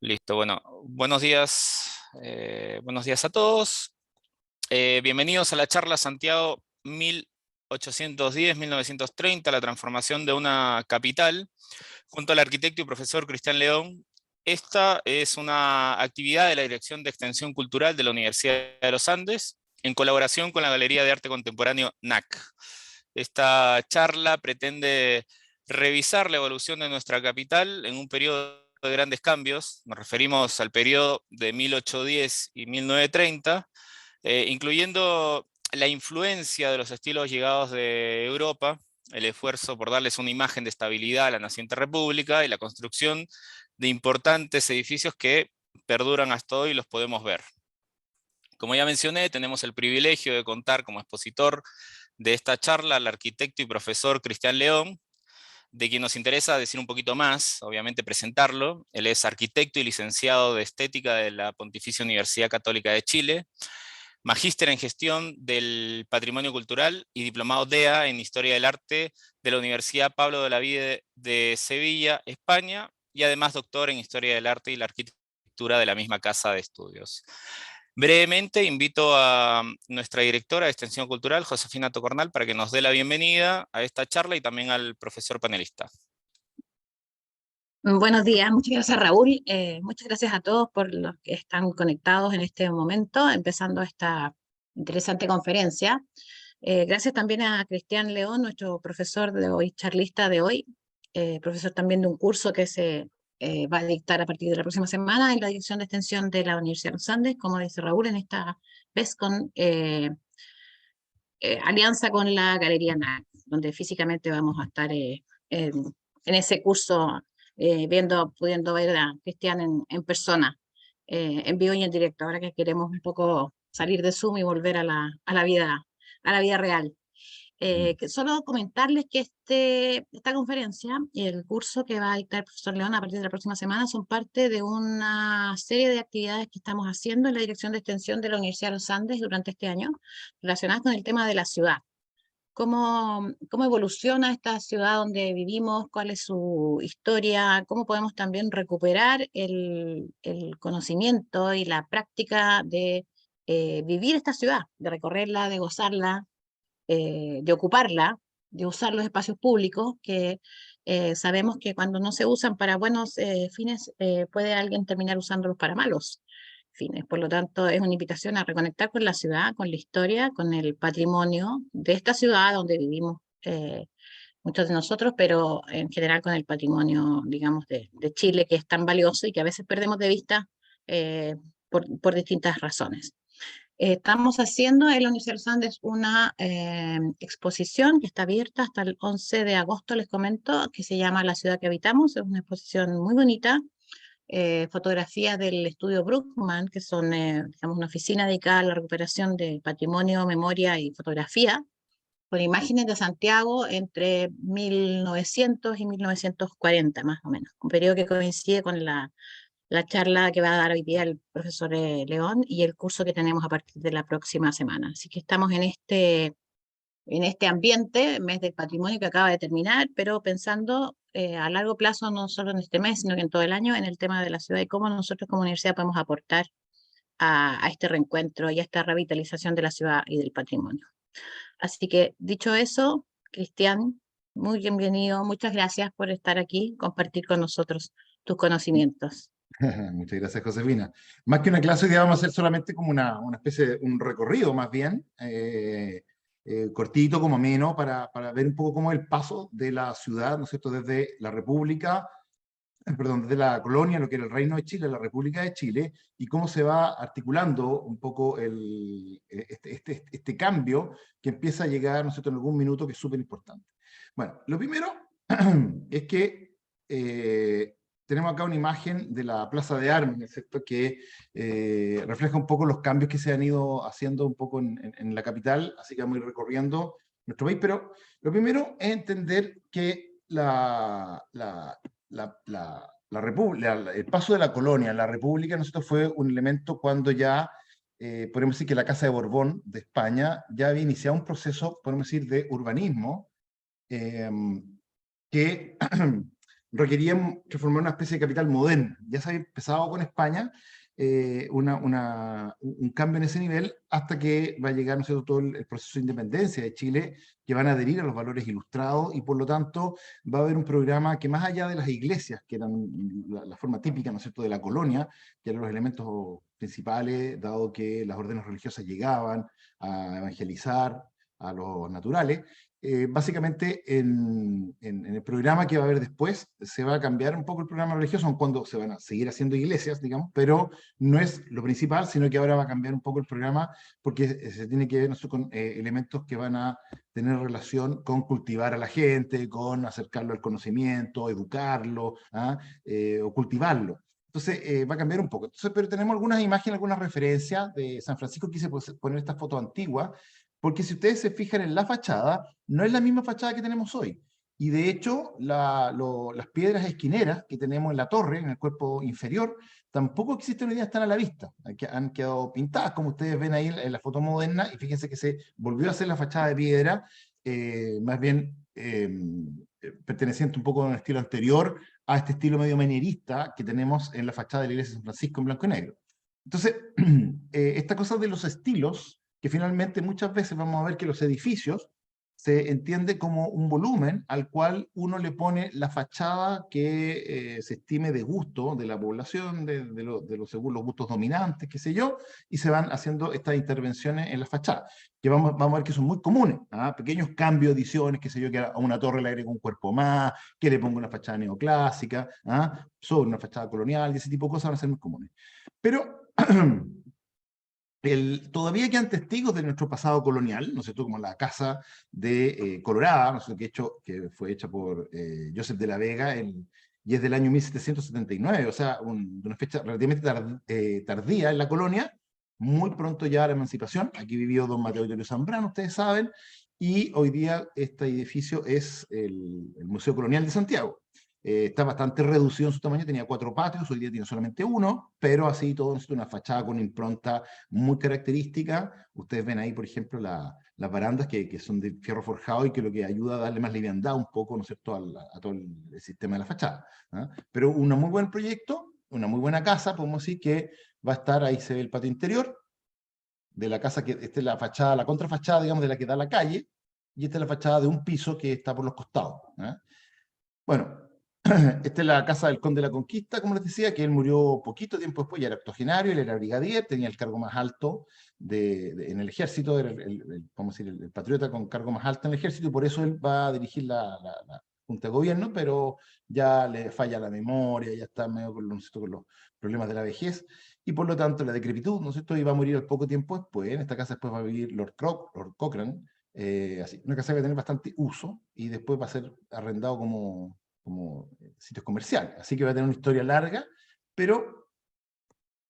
Listo, bueno, buenos días a todos. Bienvenidos a la charla Santiago 1810-1930, la transformación de una capital, junto al arquitecto y profesor Cristian León. Esta es una actividad de la Dirección de Extensión Cultural de la Universidad de los Andes, en colaboración con la Galería de Arte Contemporáneo NAC. Esta charla pretende revisar la evolución de nuestra capital en un periodo de grandes cambios. Nos referimos al periodo de 1810 y 1930, incluyendo la influencia de los estilos llegados de Europa, el esfuerzo por darles una imagen de estabilidad a la naciente república y la construcción de importantes edificios que perduran hasta hoy y los podemos ver. Como ya mencioné, tenemos el privilegio de contar como expositor de esta charla al arquitecto y profesor Cristian León, de quien nos interesa decir un poquito más, obviamente presentarlo. Él es arquitecto y licenciado de Estética de la Pontificia Universidad Católica de Chile, magíster en Gestión del Patrimonio Cultural y diplomado DEA en Historia del Arte de la Universidad Pablo de Olavide de Sevilla, España, y además doctor en Historia del Arte y la Arquitectura de la misma casa de estudios. Brevemente invito a nuestra directora de Extensión Cultural, Josefina Tocornal, para que nos dé la bienvenida a esta charla y también al profesor panelista. Buenos días, muchas gracias Raúl, muchas gracias a todos por los que están conectados en este momento, empezando esta interesante conferencia. Gracias también a Cristian León, nuestro profesor de hoy, charlista de hoy, profesor también de un curso que se va a dictar a partir de la próxima semana en la Dirección de Extensión de la Universidad de los Andes, como dice Raúl, en esta vez con alianza con la Galería NAC, donde físicamente vamos a estar en ese curso pudiendo ver a Cristian en persona, en vivo y en directo, ahora que queremos un poco salir de Zoom y volver a la vida real. Solo comentarles que esta conferencia y el curso que va a dictar el profesor León a partir de la próxima semana son parte de una serie de actividades que estamos haciendo en la Dirección de Extensión de la Universidad de los Andes durante este año, relacionadas con el tema de la ciudad. Cómo evoluciona esta ciudad donde vivimos, cuál es su historia, cómo podemos también recuperar el conocimiento y la práctica de vivir esta ciudad, de recorrerla, de gozarla, de ocuparla, de usar los espacios públicos, que sabemos que cuando no se usan para buenos fines, puede alguien terminar usándolos para malos fines. Por lo tanto, es una invitación a reconectar con la ciudad, con la historia, con el patrimonio de esta ciudad donde vivimos muchos de nosotros, pero en general con el patrimonio, digamos, de Chile, que es tan valioso y que a veces perdemos de vista por distintas razones. Estamos haciendo en la Universidad de los Andes una exposición que está abierta hasta el 11 de agosto, les comento, que se llama La ciudad que habitamos. Es una exposición muy bonita, fotografías del estudio Bruckmann, que son digamos, una oficina dedicada a la recuperación de patrimonio, memoria y fotografía, con imágenes de Santiago entre 1900 y 1940, más o menos, un periodo que coincide con la charla que va a dar hoy día el profesor León y el curso que tenemos a partir de la próxima semana. Así que estamos en este ambiente, mes del patrimonio que acaba de terminar, pero pensando a largo plazo, no solo en este mes, sino que en todo el año, en el tema de la ciudad y cómo nosotros como universidad podemos aportar a este reencuentro y a esta revitalización de la ciudad y del patrimonio. Así que, dicho eso, Cristian, muy bienvenido, muchas gracias por estar aquí, compartir con nosotros tus conocimientos. Muchas gracias, Josefina. Más que una clase que vamos a hacer solamente como una especie de un recorrido, más bien, cortito, como menos, para ver un poco cómo es el paso de la ciudad, ¿no es cierto?, desde la República, perdón, desde la colonia, lo que era el Reino de Chile, la República de Chile, y cómo se va articulando un poco este cambio que empieza a llegar, ¿no es cierto?, en algún minuto, que es súper importante. Bueno, lo primero es que tenemos acá una imagen de la Plaza de Armas, ¿no es cierto?, que refleja un poco los cambios que se han ido haciendo un poco en la capital, así que vamos a ir recorriendo nuestro país, pero lo primero es entender que el paso de la colonia a la república, nosotros fue un elemento cuando ya, podemos decir que la Casa de Borbón de España ya había iniciado un proceso, podemos decir, de urbanismo, que requerían transformar una especie de capital moderna. Ya se había empezado con España, un cambio en ese nivel, hasta que va a llegar, ¿no es cierto?, todo el proceso de independencia de Chile, que van a adherir a los valores ilustrados, y por lo tanto va a haber un programa que, más allá de las iglesias, que eran la forma típica, ¿no es cierto?, de la colonia, que eran los elementos principales, dado que las órdenes religiosas llegaban a evangelizar a los naturales, básicamente en el programa que va a haber después se va a cambiar un poco el programa religioso, aun cuando se van a seguir haciendo iglesias, digamos, pero no es lo principal, sino que ahora va a cambiar un poco el programa, porque se tiene que ver, ¿no?, con elementos que van a tener relación con cultivar a la gente, con acercarlo al conocimiento, educarlo, o cultivarlo. Entonces va a cambiar un poco. Entonces, pero tenemos algunas imágenes, algunas referencias de San Francisco. Quise poner esta foto antigua, porque si ustedes se fijan en la fachada, no es la misma fachada que tenemos hoy. Y de hecho, las piedras esquineras que tenemos en la torre, en el cuerpo inferior, tampoco existen hoy día, están a la vista. Han quedado pintadas, como ustedes ven ahí en la foto moderna, y fíjense que se volvió a hacer la fachada de piedra, más bien perteneciente un poco a un estilo anterior a este estilo medio manierista que tenemos en la fachada de la iglesia de San Francisco en blanco y negro. Entonces, esta cosa de los estilos, que finalmente muchas veces vamos a ver que los edificios se entiende como un volumen al cual uno le pone la fachada que se estime de gusto de la población, según los gustos dominantes, qué sé yo, y se van haciendo estas intervenciones en la fachada, que vamos a ver que son muy comunes, pequeños cambios, adiciones, qué sé yo, que a una torre le agrego un cuerpo más, que le pongo una fachada neoclásica, sobre una fachada colonial, y ese tipo de cosas van a ser muy comunes. Pero todavía quedan testigos de nuestro pasado colonial, ¿no es cierto?, como la casa de Colorada, ¿no es cierto?, que fue hecha por Joseph de la Vega, y es del año 1779, o sea, de una fecha relativamente tardía en la colonia, muy pronto ya a la emancipación. Aquí vivió don Mateo Llorio Zambrano, ustedes saben, y hoy día este edificio es el Museo Colonial de Santiago. Está bastante reducido en su tamaño, tenía 4 patios, hoy día tiene solamente 1, pero así todo, una fachada con impronta muy característica. Ustedes ven ahí, por ejemplo, las barandas que son de fierro forjado, y que lo que ayuda a darle más liviandad un poco, ¿no es cierto?, a todo el sistema de la fachada. Pero un muy buen proyecto, una muy buena casa, podemos decir que va a estar, ahí se ve el patio interior de la casa, que esta es la fachada, la contrafachada, digamos, de la que da a la calle, y esta es la fachada de un piso que está por los costados. Bueno, esta es la casa del Conde de la Conquista, como les decía, que él murió poquito tiempo después, ya era octogenario, él era brigadier, tenía el cargo más alto en el ejército, era vamos a decir, el patriota con cargo más alto en el ejército, y por eso él va a dirigir la Junta de Gobierno, pero ya le falla la memoria, ya está medio con los problemas de la vejez, y por lo tanto la decrepitud, ¿no es cierto?, y va a morir al poco tiempo después. En esta casa después va a vivir Lord Cochrane, así, una casa que va a tener bastante uso, y después va a ser arrendado como sitios comerciales, así que va a tener una historia larga, pero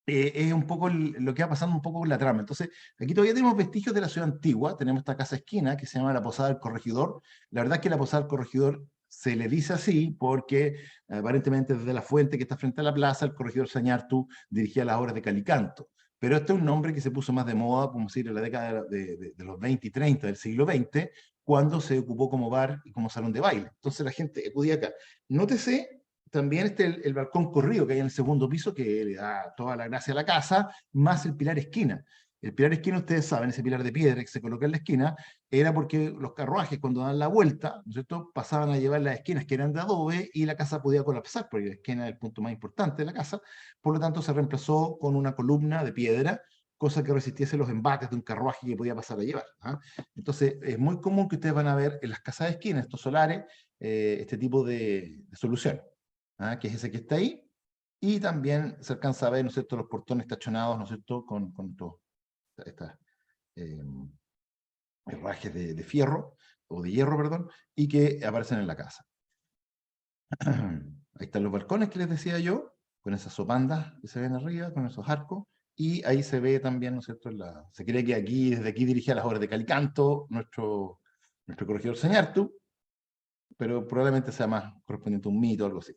es un poco lo que va pasando un poco con la trama. Entonces, aquí todavía tenemos vestigios de la ciudad antigua, tenemos esta casa esquina que se llama la Posada del Corregidor. La verdad es que la Posada del Corregidor se le dice así porque aparentemente desde la fuente que está frente a la plaza, el corregidor Sañartu dirigía las obras de Calicanto. Pero este es un nombre que se puso más de moda, como decir, en la década de los 20 y 30 del siglo XX, cuando se ocupó como bar y como salón de baile. Entonces la gente acudía acá. Nótese también el balcón corrido que hay en el segundo piso, que le da toda la gracia a la casa, más el pilar esquina. El pilar esquina, ustedes saben, ese pilar de piedra que se coloca en la esquina, era porque los carruajes, cuando dan la vuelta, ¿no es cierto?, pasaban a llevar las esquinas que eran de adobe, y la casa podía colapsar, porque la esquina es el punto más importante de la casa. Por lo tanto, se reemplazó con una columna de piedra, cosa que resistiese los embates de un carruaje que podía pasar a llevar. Entonces, es muy común que ustedes van a ver en las casas de esquina, estos solares, este tipo de solución, que es ese que está ahí, y también se alcanza a ver, ¿no es cierto?, los portones tachonados, ¿no es cierto?, con estas herrajes de fierro, o de hierro, perdón, y que aparecen en la casa. Ahí están los balcones que les decía yo, con esas sopandas que se ven arriba, con esos arcos, y ahí se ve también, ¿no es cierto?, se cree que desde aquí dirigía las obras de Calicanto, nuestro corregidor Sañartu, pero probablemente sea más correspondiente a un mito o algo así.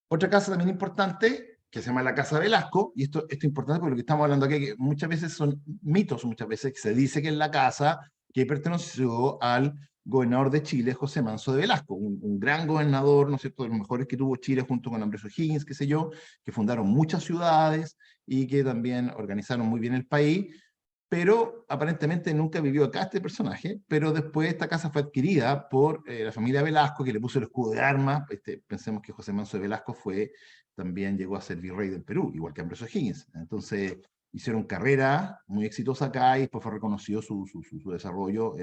Otra casa también importante, que se llama la Casa Velasco, y esto es importante porque lo que estamos hablando aquí, que muchas veces son mitos, muchas veces se dice que es la casa que perteneció al gobernador de Chile, José Manso de Velasco, un gran gobernador, ¿no es cierto?, de los mejores que tuvo Chile junto con Ambrosio Higgins, qué sé yo, que fundaron muchas ciudades y que también organizaron muy bien el país, pero aparentemente nunca vivió acá este personaje, pero después esta casa fue adquirida por la familia Velasco, que le puso el escudo de armas. Pensemos que José Manso de Velasco también llegó a ser virrey del Perú, igual que Ambrosio Higgins. Entonces hicieron carrera muy exitosa acá y después fue reconocido su desarrollo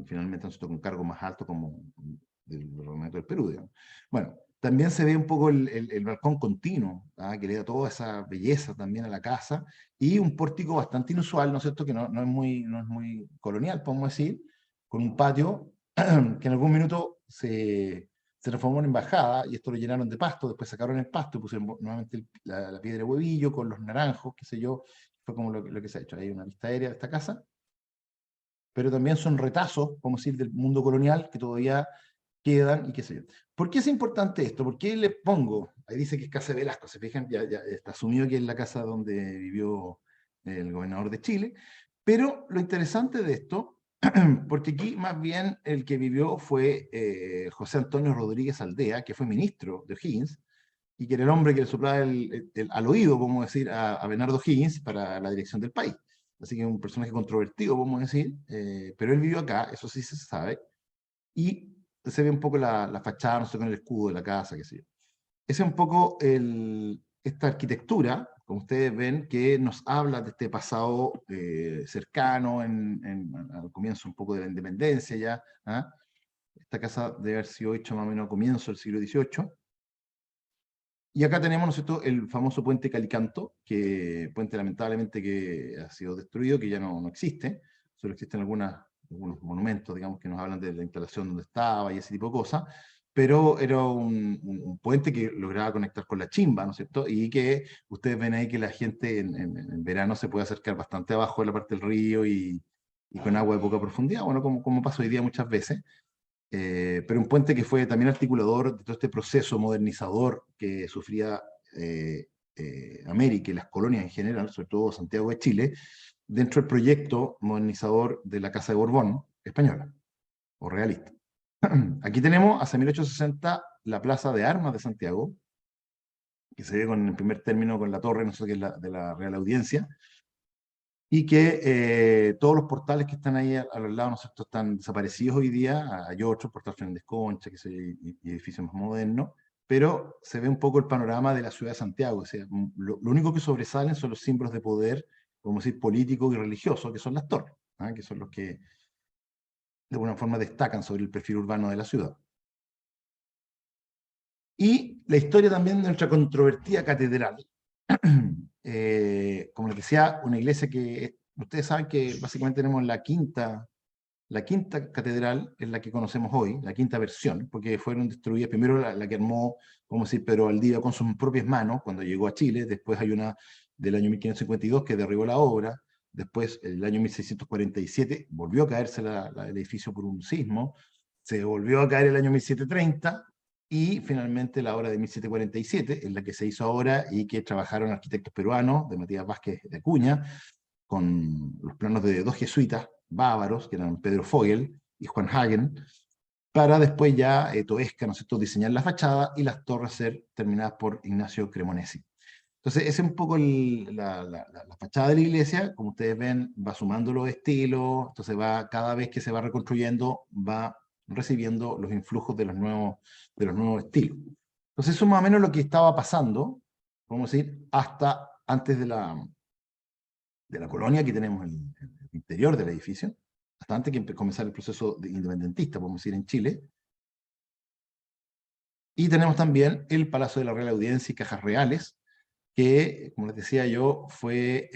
finalmente con cargo más alto como del Parlamento del Perú, digamos. Bueno, también se ve un poco el balcón continuo, que le da toda esa belleza también a la casa, y un pórtico bastante inusual, ¿no es cierto?, que no es muy colonial, podemos decir, con un patio que en algún minuto se transformó en embajada, y esto lo llenaron de pasto, después sacaron el pasto y pusieron nuevamente la piedra de huevillo con los naranjos, qué sé yo, fue como lo que se ha hecho. Hay una vista aérea de esta casa, pero también son retazos, vamos a decir, del mundo colonial que todavía quedan y qué sé yo. ¿Por qué es importante esto? ¿Por qué le pongo? Ahí dice que es casa de Velasco, se fijan, ya está asumido que es la casa donde vivió el gobernador de Chile, pero lo interesante de esto, porque aquí más bien el que vivió fue José Antonio Rodríguez Aldea, que fue ministro de O'Higgins, y que era el hombre que le soplaba al oído, vamos a decir, a Bernardo Higgins para la dirección del país. Así que es un personaje controvertido, vamos a decir, pero él vivió acá, eso sí se sabe, y se ve un poco la fachada, no sé, con el escudo de la casa, qué sé yo. Esa es un poco esta arquitectura, como ustedes ven, que nos habla de este pasado cercano, al comienzo un poco de la independencia ya. Esta casa debe haber sido hecha más o menos a comienzo del siglo XVIII. Y acá tenemos, ¿no es cierto?, el famoso puente Calicanto, puente lamentablemente que ha sido destruido, que ya no existe, solo existen algunos monumentos, digamos, que nos hablan de la instalación donde estaba y ese tipo de cosas, pero era un puente que lograba conectar con la Chimba, ¿no es cierto?, y que ustedes ven ahí que la gente en verano se puede acercar bastante abajo de la parte del río y con agua de poca profundidad, bueno, como pasa hoy día muchas veces. Pero un puente que fue también articulador de todo este proceso modernizador que sufría América y las colonias en general, sobre todo Santiago de Chile, dentro del proyecto modernizador de la Casa de Borbón española, o realista. Aquí tenemos, hacia 1860, la Plaza de Armas de Santiago, que se ve con el primer término con la torre, no sé qué es de la Real Audiencia, y que todos los portales que están ahí a los lados, ¿no es cierto?, están desaparecidos hoy día. Hay otros, Portal Fernández Concha, que y edificios más modernos, pero se ve un poco el panorama de la ciudad de Santiago. O sea, lo único que sobresalen son los símbolos de poder, como decir, político y religioso, que son las torres, que son los que de alguna forma destacan sobre el perfil urbano de la ciudad. Y la historia también de nuestra controvertida catedral, como les decía, una iglesia que ustedes saben que básicamente tenemos la quinta catedral, es la que conocemos hoy, la quinta versión, porque fueron destruidas, primero la que armó, vamos a decir, Pedro Valdivia con sus propias manos cuando llegó a Chile, después hay una del año 1552 que derribó la obra, después el año 1647 volvió a caerse el edificio por un sismo, se volvió a caer el año 1730, y finalmente la obra de 1747, es la que se hizo ahora y que trabajaron arquitectos peruanos, de Matías Vázquez de Acuña, con los planos de dos jesuitas bávaros, que eran Pedro Fogel y Juan Hagen, para después ya Toesca, ¿no es cierto?, diseñar la fachada y las torres ser terminadas por Ignacio Cremonesi. Entonces, ese es un poco la fachada de la iglesia. Como ustedes ven, va sumando los estilos, entonces cada vez que se va reconstruyendo, va recibiendo los influjos de los nuevos estilos. Entonces, eso es más o menos lo que estaba pasando, vamos a decir, hasta antes de la colonia. Aquí tenemos el interior del edificio, hasta antes que comenzara el proceso independentista, podemos decir, en Chile. Y tenemos también el Palacio de la Real Audiencia y Cajas Reales, que, como les decía yo, fue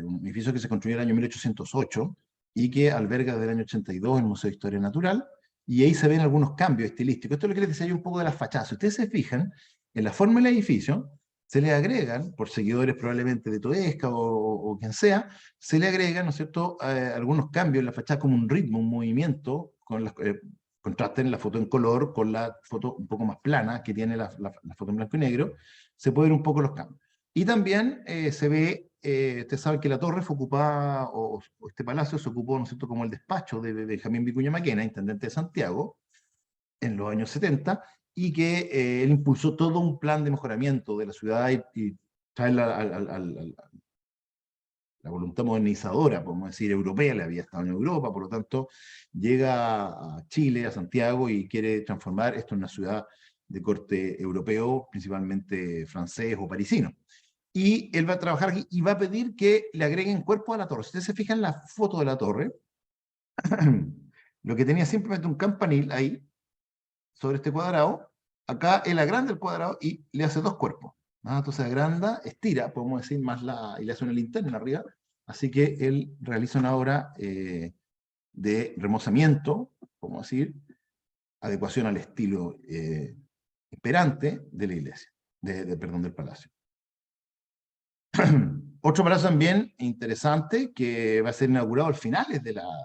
un edificio que se construyó en el año 1808 y que alberga desde el año 82 el Museo de Historia Natural, y ahí se ven algunos cambios estilísticos. Esto es lo que les decía yo un poco de las fachadas. Si ustedes se fijan, en la forma del edificio, se le agregan, por seguidores probablemente de Toesca o quien sea, se le agregan, ¿no es cierto?, algunos cambios en la fachada, como un ritmo, un movimiento, contrasten la foto en color con la foto un poco más plana que tiene la foto en blanco y negro, se puede ver un poco los cambios. Y también se ve ustedes saben que la torre fue ocupada, o este palacio se ocupó, ¿no es cierto?, como el despacho de Benjamín Vicuña Maquena, intendente de Santiago, en los años 70, y que él impulsó todo un plan de mejoramiento de la ciudad y traerla la voluntad modernizadora, podemos decir, europea. Le había estado en Europa, por lo tanto, llega a Chile, a Santiago, y quiere transformar esto en una ciudad de corte europeo, principalmente francés o parisino. Y él va a trabajar aquí y va a pedir que le agreguen cuerpo a la torre. Si ustedes se fijan en la foto de la torre, lo que tenía simplemente un campanil ahí, sobre este cuadrado, acá él agranda el cuadrado y le hace dos cuerpos. Entonces agranda, estira, podemos decir, y le hace una linterna arriba. Así que él realiza una obra de remozamiento, podemos decir, adecuación al estilo esperante de la iglesia, perdón, del palacio. Otro palacio también interesante que va a ser inaugurado al finales de la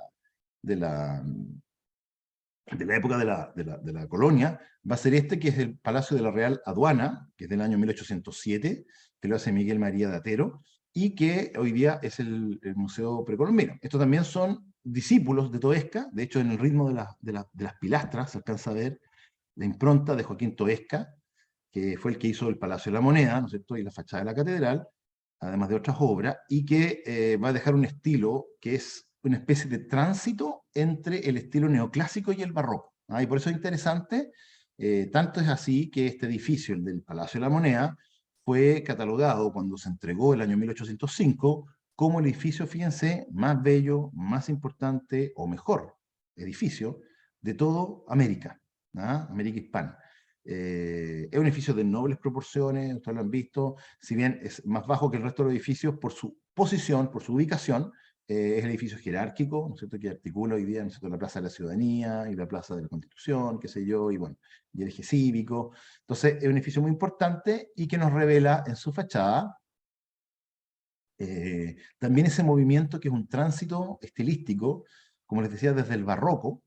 época de la colonia, va a ser este, que es el Palacio de la Real Aduana, que es del año 1807, que lo hace Miguel María de Atero, y que hoy día es el Museo Precolombino. Estos también son discípulos de Toesca. De hecho, en el ritmo de las pilastras se alcanza a ver la impronta de Joaquín Toesca, que fue el que hizo el Palacio de la Moneda, ¿no es cierto?, y la fachada de la catedral, además de otras obras, y que va a dejar un estilo que es una especie de tránsito entre el estilo neoclásico y el barroco. Y por eso es interesante, tanto es así que este edificio, el del Palacio de la Moneda, fue catalogado cuando se entregó el año 1805 como el edificio, fíjense, más bello, más importante o mejor edificio de toda América, América hispana. Es un edificio de nobles proporciones, ustedes lo han visto, si bien es más bajo que el resto de los edificios por su posición, por su ubicación. Es el edificio jerárquico, ¿no es cierto?, que articula hoy día, ¿no es cierto?, la Plaza de la Ciudadanía y la Plaza de la Constitución, qué sé yo, y bueno, y el eje cívico. Entonces, es un edificio muy importante y que nos revela en su fachada también ese movimiento que es un tránsito estilístico, como les decía, desde el barroco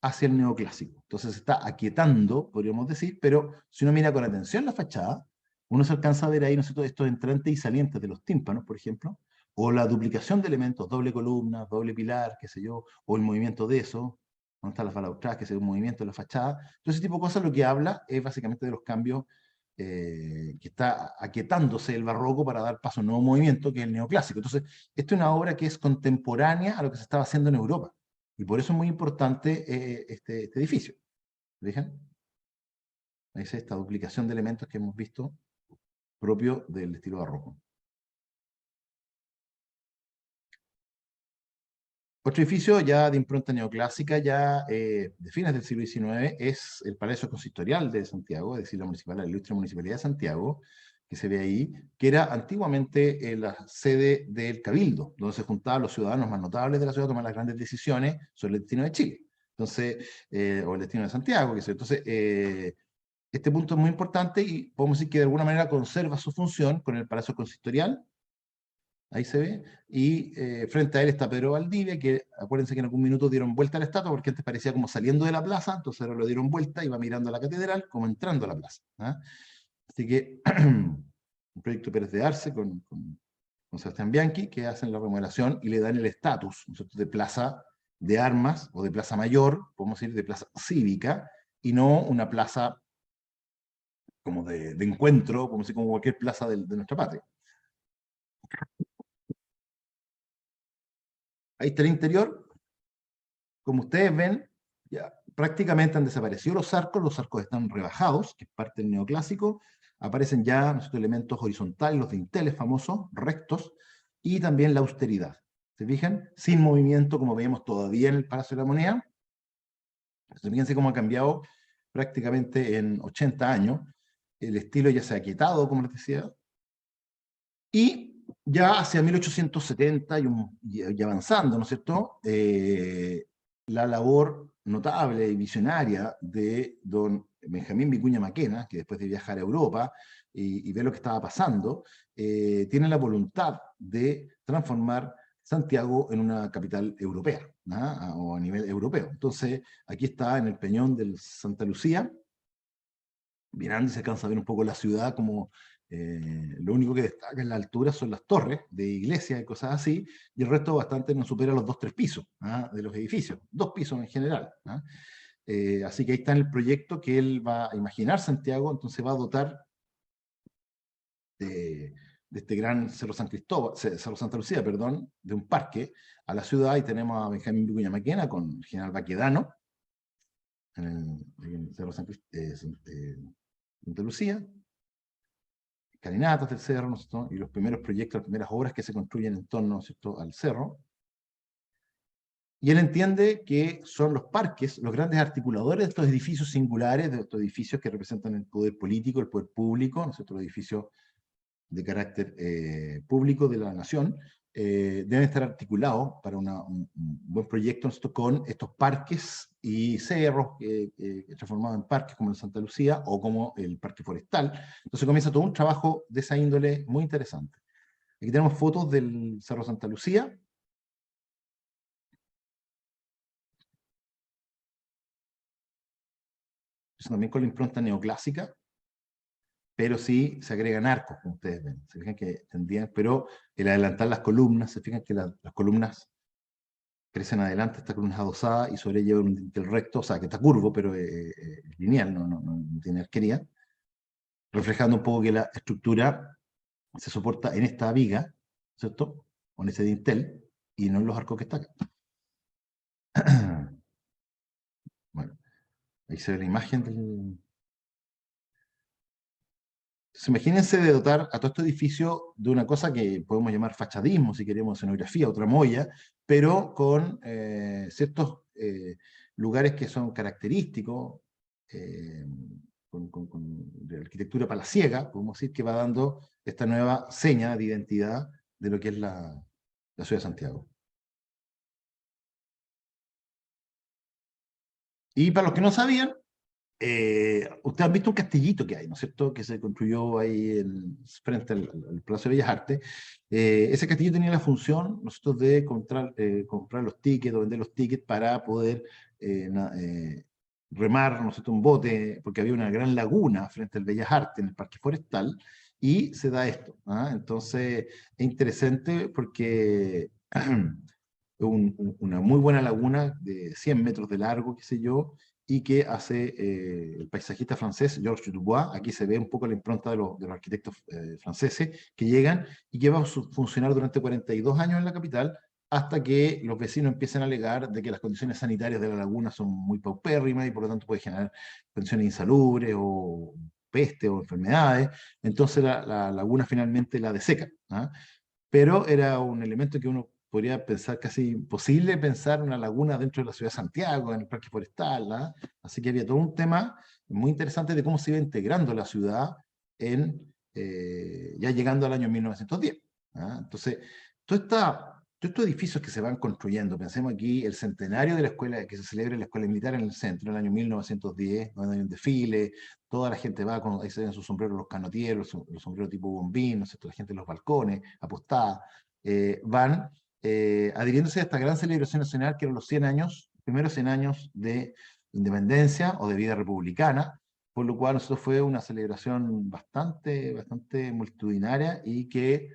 hacia el neoclásico. Entonces se está aquietando, podríamos decir, pero si uno mira con atención la fachada, uno se alcanza a ver ahí, ¿no es cierto?, estos entrantes y salientes de los tímpanos, por ejemplo, o la duplicación de elementos, doble columna, doble pilar, qué sé yo, o el movimiento de eso, donde están las balaustradas, que es un movimiento de la fachada. Todo ese tipo de cosas lo que habla es básicamente de los cambios que está aquietándose el barroco para dar paso a un nuevo movimiento, que es el neoclásico. Entonces, esta es una obra que es contemporánea a lo que se estaba haciendo en Europa. Y por eso es muy importante este edificio. ¿Fijan? Ahí es esta duplicación de elementos que hemos visto propio del estilo barroco. Otro edificio ya de impronta neoclásica, ya de fines del siglo XIX, es el Palacio Consistorial de Santiago, es decir, la ilustre Municipalidad de Santiago, que se ve ahí, que era antiguamente la sede del Cabildo, donde se juntaban los ciudadanos más notables de la ciudad a tomar las grandes decisiones sobre el destino de Chile. Entonces, o el destino de Santiago, que entonces, este punto es muy importante y podemos decir que de alguna manera conserva su función con el Palacio Consistorial. Ahí se ve, y frente a él está Pedro Valdivia, que acuérdense que en algún minuto dieron vuelta a la estatua, porque antes parecía como saliendo de la plaza, entonces ahora lo dieron vuelta y va mirando a la catedral como entrando a la plaza. Así que un proyecto Pérez de Arce con Sebastián Bianchi, que hacen la remodelación y le dan el estatus de plaza de armas, o de plaza mayor, podemos decir de plaza cívica, y no una plaza como de encuentro, como cualquier plaza de nuestra patria. Ahí está el interior. Como ustedes ven, ya prácticamente han desaparecido los arcos están rebajados, que es parte del neoclásico. Aparecen ya nuestros elementos horizontales, los dinteles famosos, rectos, y también la austeridad. ¿Se fijan? Sin movimiento, como veíamos todavía en el Palacio de la Moneda. Entonces, fíjense cómo ha cambiado prácticamente en 80 años. El estilo ya se ha quietado, como les decía. Y ya hacia 1870 y avanzando, ¿no es cierto?, la labor notable y visionaria de don Benjamín Vicuña Maquena, que después de viajar a Europa y ver lo que estaba pasando, tiene la voluntad de transformar Santiago en una capital europea, o a nivel europeo. Entonces, aquí está en el Peñón del Santa Lucía, mirando y se alcanza a ver un poco la ciudad como Lo único que destaca en la altura son las torres de iglesias y cosas así, y el resto bastante no supera los 2-3 pisos de los edificios, 2 pisos en general. Así que ahí está en el proyecto que él va a imaginar Santiago, entonces va a dotar de este gran Cerro San Cristóbal, Cerro Santa Lucía, perdón, de un parque a la ciudad, y tenemos a Benjamín Vicuña Maquena con el general Baquedano en el Cerro Santa Lucía, caminatas del cerro, ¿no es cierto? Y los primeros proyectos, las primeras obras que se construyen en torno, ¿no es cierto?, al cerro. Y él entiende que son los parques los grandes articuladores de estos edificios singulares, de estos edificios que representan el poder político, el poder público, ¿no es cierto?, los edificios de carácter público de la nación, deben estar articulados para un buen proyecto, ¿no es cierto?, con estos parques y cerros transformados en parques como el Santa Lucía o como el Parque Forestal. Entonces comienza todo un trabajo de esa índole muy interesante. Aquí tenemos fotos del Cerro Santa Lucía. Eso también con la impronta neoclásica, pero sí se agregan arcos, como ustedes ven. Se fijan que tendrían, pero el adelantar las columnas, se fijan que las columnas crecen adelante, esta columna es adosada y sobre ella lleva un dintel recto, o sea, que está curvo, pero lineal, no tiene arquería, reflejando un poco que la estructura se soporta en esta viga, ¿cierto?, con ese dintel, y no en los arcos que están acá. Bueno, ahí se ve la imagen del... Entonces, imagínense de dotar a todo este edificio de una cosa que podemos llamar fachadismo, si queremos, escenografía, otra molla, pero con ciertos lugares que son característicos, de arquitectura palaciega, podemos decir, que va dando esta nueva seña de identidad de lo que es la ciudad de Santiago. Y para los que no sabían, ustedes han visto un castillito que hay, ¿no es cierto?, que se construyó ahí frente al Palacio de Bellas Artes. Ese castillo tenía la función, nosotros, de comprar los tickets o vender los tickets para poder remar, ¿no es cierto?, un bote, porque había una gran laguna frente al Bellas Artes, en el Parque Forestal, y se da esto. Entonces, es interesante porque una muy buena laguna de 100 metros de largo, qué sé yo, y que hace el paisajista francés Georges Dubois. Aquí se ve un poco la impronta de los arquitectos franceses que llegan y que va a funcionar durante 42 años en la capital, hasta que los vecinos empiezan a alegar de que las condiciones sanitarias de la laguna son muy paupérrimas y por lo tanto puede generar condiciones insalubres o peste o enfermedades. Entonces la laguna finalmente la deseca. Pero era un elemento que uno podría pensar casi imposible, pensar una laguna dentro de la ciudad de Santiago, en el Parque Forestal. Así que había todo un tema muy interesante de cómo se iba integrando la ciudad ya llegando al año 1910. Entonces, todos estos edificios que se van construyendo, pensemos aquí el centenario de la escuela, que se celebra en la Escuela Militar en el centro, en el año 1910, donde hay un desfile, toda la gente va, ahí se ven sus sombreros, los canotieros, los sombreros tipo bombín, ¿no es cierto?, la gente en los balcones, apostada, van adhiriéndose a esta gran celebración nacional que eran los 100 años, primeros 100 años de independencia o de vida republicana, por lo cual nosotros fue una celebración bastante multitudinaria y que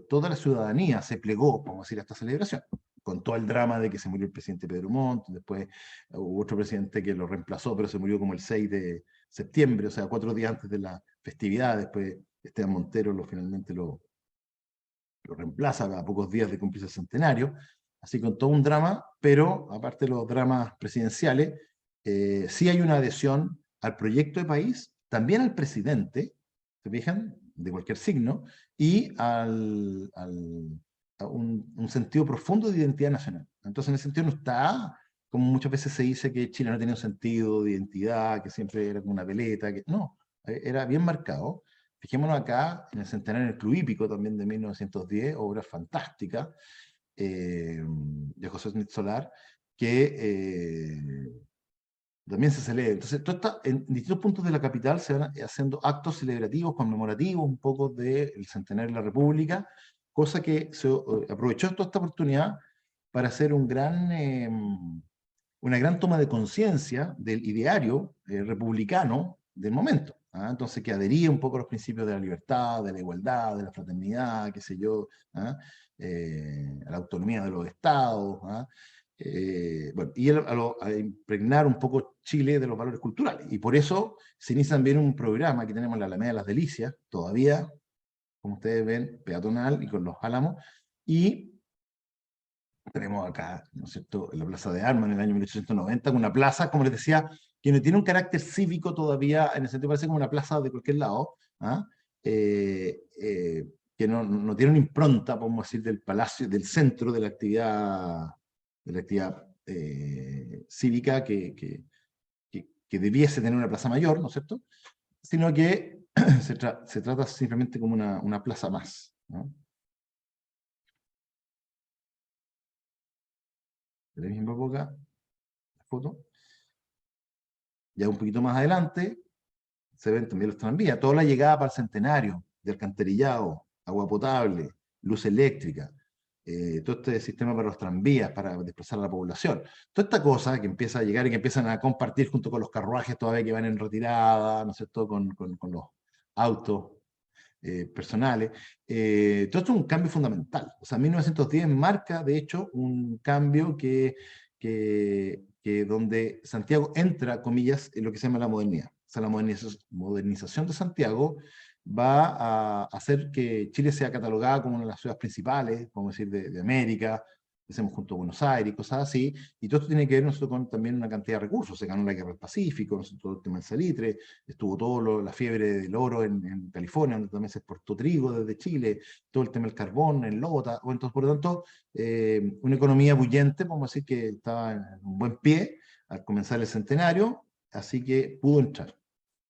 toda la ciudadanía se plegó, vamos a decir, a esta celebración, con todo el drama de que se murió el presidente Pedro Montt, después hubo otro presidente que lo reemplazó, pero se murió como el 6 de septiembre, o sea, 4 días antes de la festividad. Después Esteban Montero finalmente lo reemplaza a pocos días de cumplirse el centenario, así con todo un drama, pero aparte de los dramas presidenciales, sí hay una adhesión al proyecto de país, también al presidente, ¿se fijan?, de cualquier signo, y a un sentido profundo de identidad nacional. Entonces, en ese sentido no está, como muchas veces se dice, que Chile no tenía un sentido de identidad, que siempre era como una veleta, que no, era bien marcado. Fijémonos acá en el centenario del Club Hípico, también de 1910, obra fantástica de José Smith Solar, que también se celebra. Entonces, en distintos puntos de la capital se van haciendo actos celebrativos, conmemorativos, un poco del centenario de la República, cosa que se aprovechó toda esta oportunidad para hacer una gran toma de conciencia del ideario republicano del momento. ¿ah? Entonces que adhería un poco a los principios de la libertad, de la igualdad, de la fraternidad, qué sé yo, ¿ah? A la autonomía de los estados, ¿ah? Bueno, y él a impregnar un poco Chile de los valores culturales. Y por eso se inicia también un programa, aquí tenemos la Alameda de las Delicias, todavía, como ustedes ven, peatonal y con los álamos, y tenemos acá, ¿no es cierto?, en la Plaza de Armas en el año 1890, una plaza, como les decía, que no tiene un carácter cívico todavía, en el sentido parece como una plaza de cualquier lado, ¿ah? Que no tiene una impronta, podemos decir, del palacio, del centro de la actividad cívica que debiese tener una plaza mayor, ¿no es cierto?, sino que se trata simplemente como una plaza más, ¿no? De la misma época, la foto. Ya un poquito más adelante, se ven también los tranvías, toda la llegada para el Centenario, de alcantarillado, agua potable, luz eléctrica, todo este sistema para los tranvías, para desplazar a la población. Toda esta cosa que empieza a llegar y que empiezan a compartir junto con los carruajes todavía que van en retirada, ¿no es cierto?, con los autos personales. Todo esto es un cambio fundamental. O sea, 1910 marca, de hecho, un cambio que donde Santiago entra, comillas, en lo que se llama la modernidad. O sea, la modernización de Santiago va a hacer que Chile sea catalogada como una de las ciudades principales, podemos decir, de América, hacemos junto a Buenos Aires y cosas así, y todo esto tiene que ver nosotros con también una cantidad de recursos. Se ganó la guerra del Pacífico, nosotros, todo el tema del salitre, estuvo todo la fiebre del oro en California, donde también se exportó trigo desde Chile, todo el tema del carbón en Lota, entonces por lo tanto, una economía bullente, podemos decir que estaba en un buen pie al comenzar el centenario, así que pudo entrar,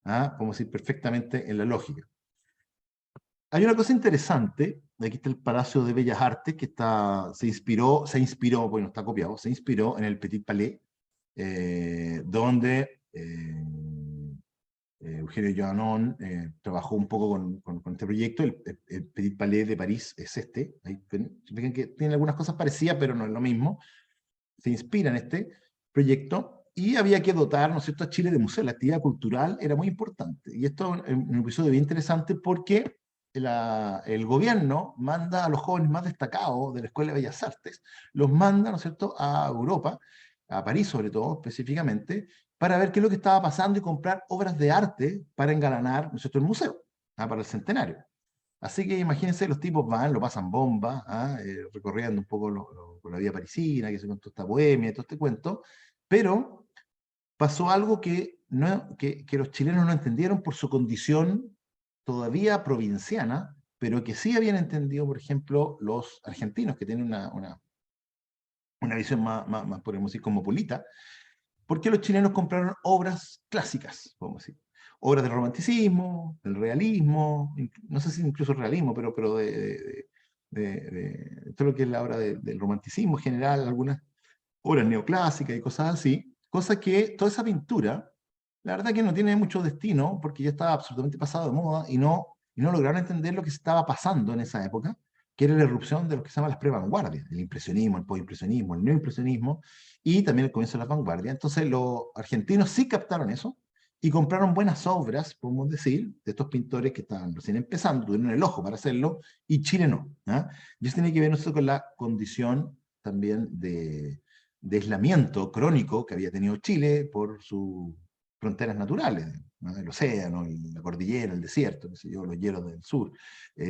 ¿ah? Podemos decir perfectamente en la lógica. Hay una cosa interesante, aquí está el Palacio de Bellas Artes, que se inspiró, bueno, está copiado, se inspiró en el Petit Palais, donde Eugenio Joannon trabajó un poco con este proyecto. El Petit Palais de París es este. Ahí ven que tiene algunas cosas parecidas, pero no es lo mismo. Se inspira en este proyecto y había que dotar, ¿no es cierto?, a Chile de museo. La actividad cultural era muy importante. Y esto es un episodio bien interesante porque el gobierno manda a los jóvenes más destacados de la Escuela de Bellas Artes, los manda, ¿no es cierto?, a Europa, a París sobre todo, específicamente, para ver qué es lo que estaba pasando y comprar obras de arte para engalanar, ¿no es cierto?, el museo, para el centenario. Así que imagínense, los tipos van, lo pasan bomba, recorriendo un poco por la vía parisina, que se contó esta bohemia, todo este cuento, pero pasó algo que los chilenos no entendieron por su condición todavía provinciana, pero que sí habían entendido, por ejemplo, los argentinos, que tienen una visión más, podemos decir, cosmopolita, porque los chilenos compraron obras clásicas, podemos decir. Obras del romanticismo, del realismo, no sé si incluso el realismo, pero de todo lo que es la obra del romanticismo en general, algunas obras neoclásicas y cosas así, cosa que toda esa pintura, la verdad que no tiene mucho destino, porque ya estaba absolutamente pasado de moda y no lograron entender lo que estaba pasando en esa época, que era la irrupción de lo que se llama las prevanguardias, el impresionismo, el postimpresionismo, el neoimpresionismo, y también el comienzo de las vanguardias. Entonces los argentinos sí captaron eso, y compraron buenas obras, podemos decir, de estos pintores que estaban recién empezando, tuvieron el ojo para hacerlo, y Chile no. Y eso tiene que ver nosotros con la condición también de aislamiento crónico que había tenido Chile por sus fronteras naturales, ¿no?, el océano, la cordillera, el desierto, qué sé yo, los hielos del sur.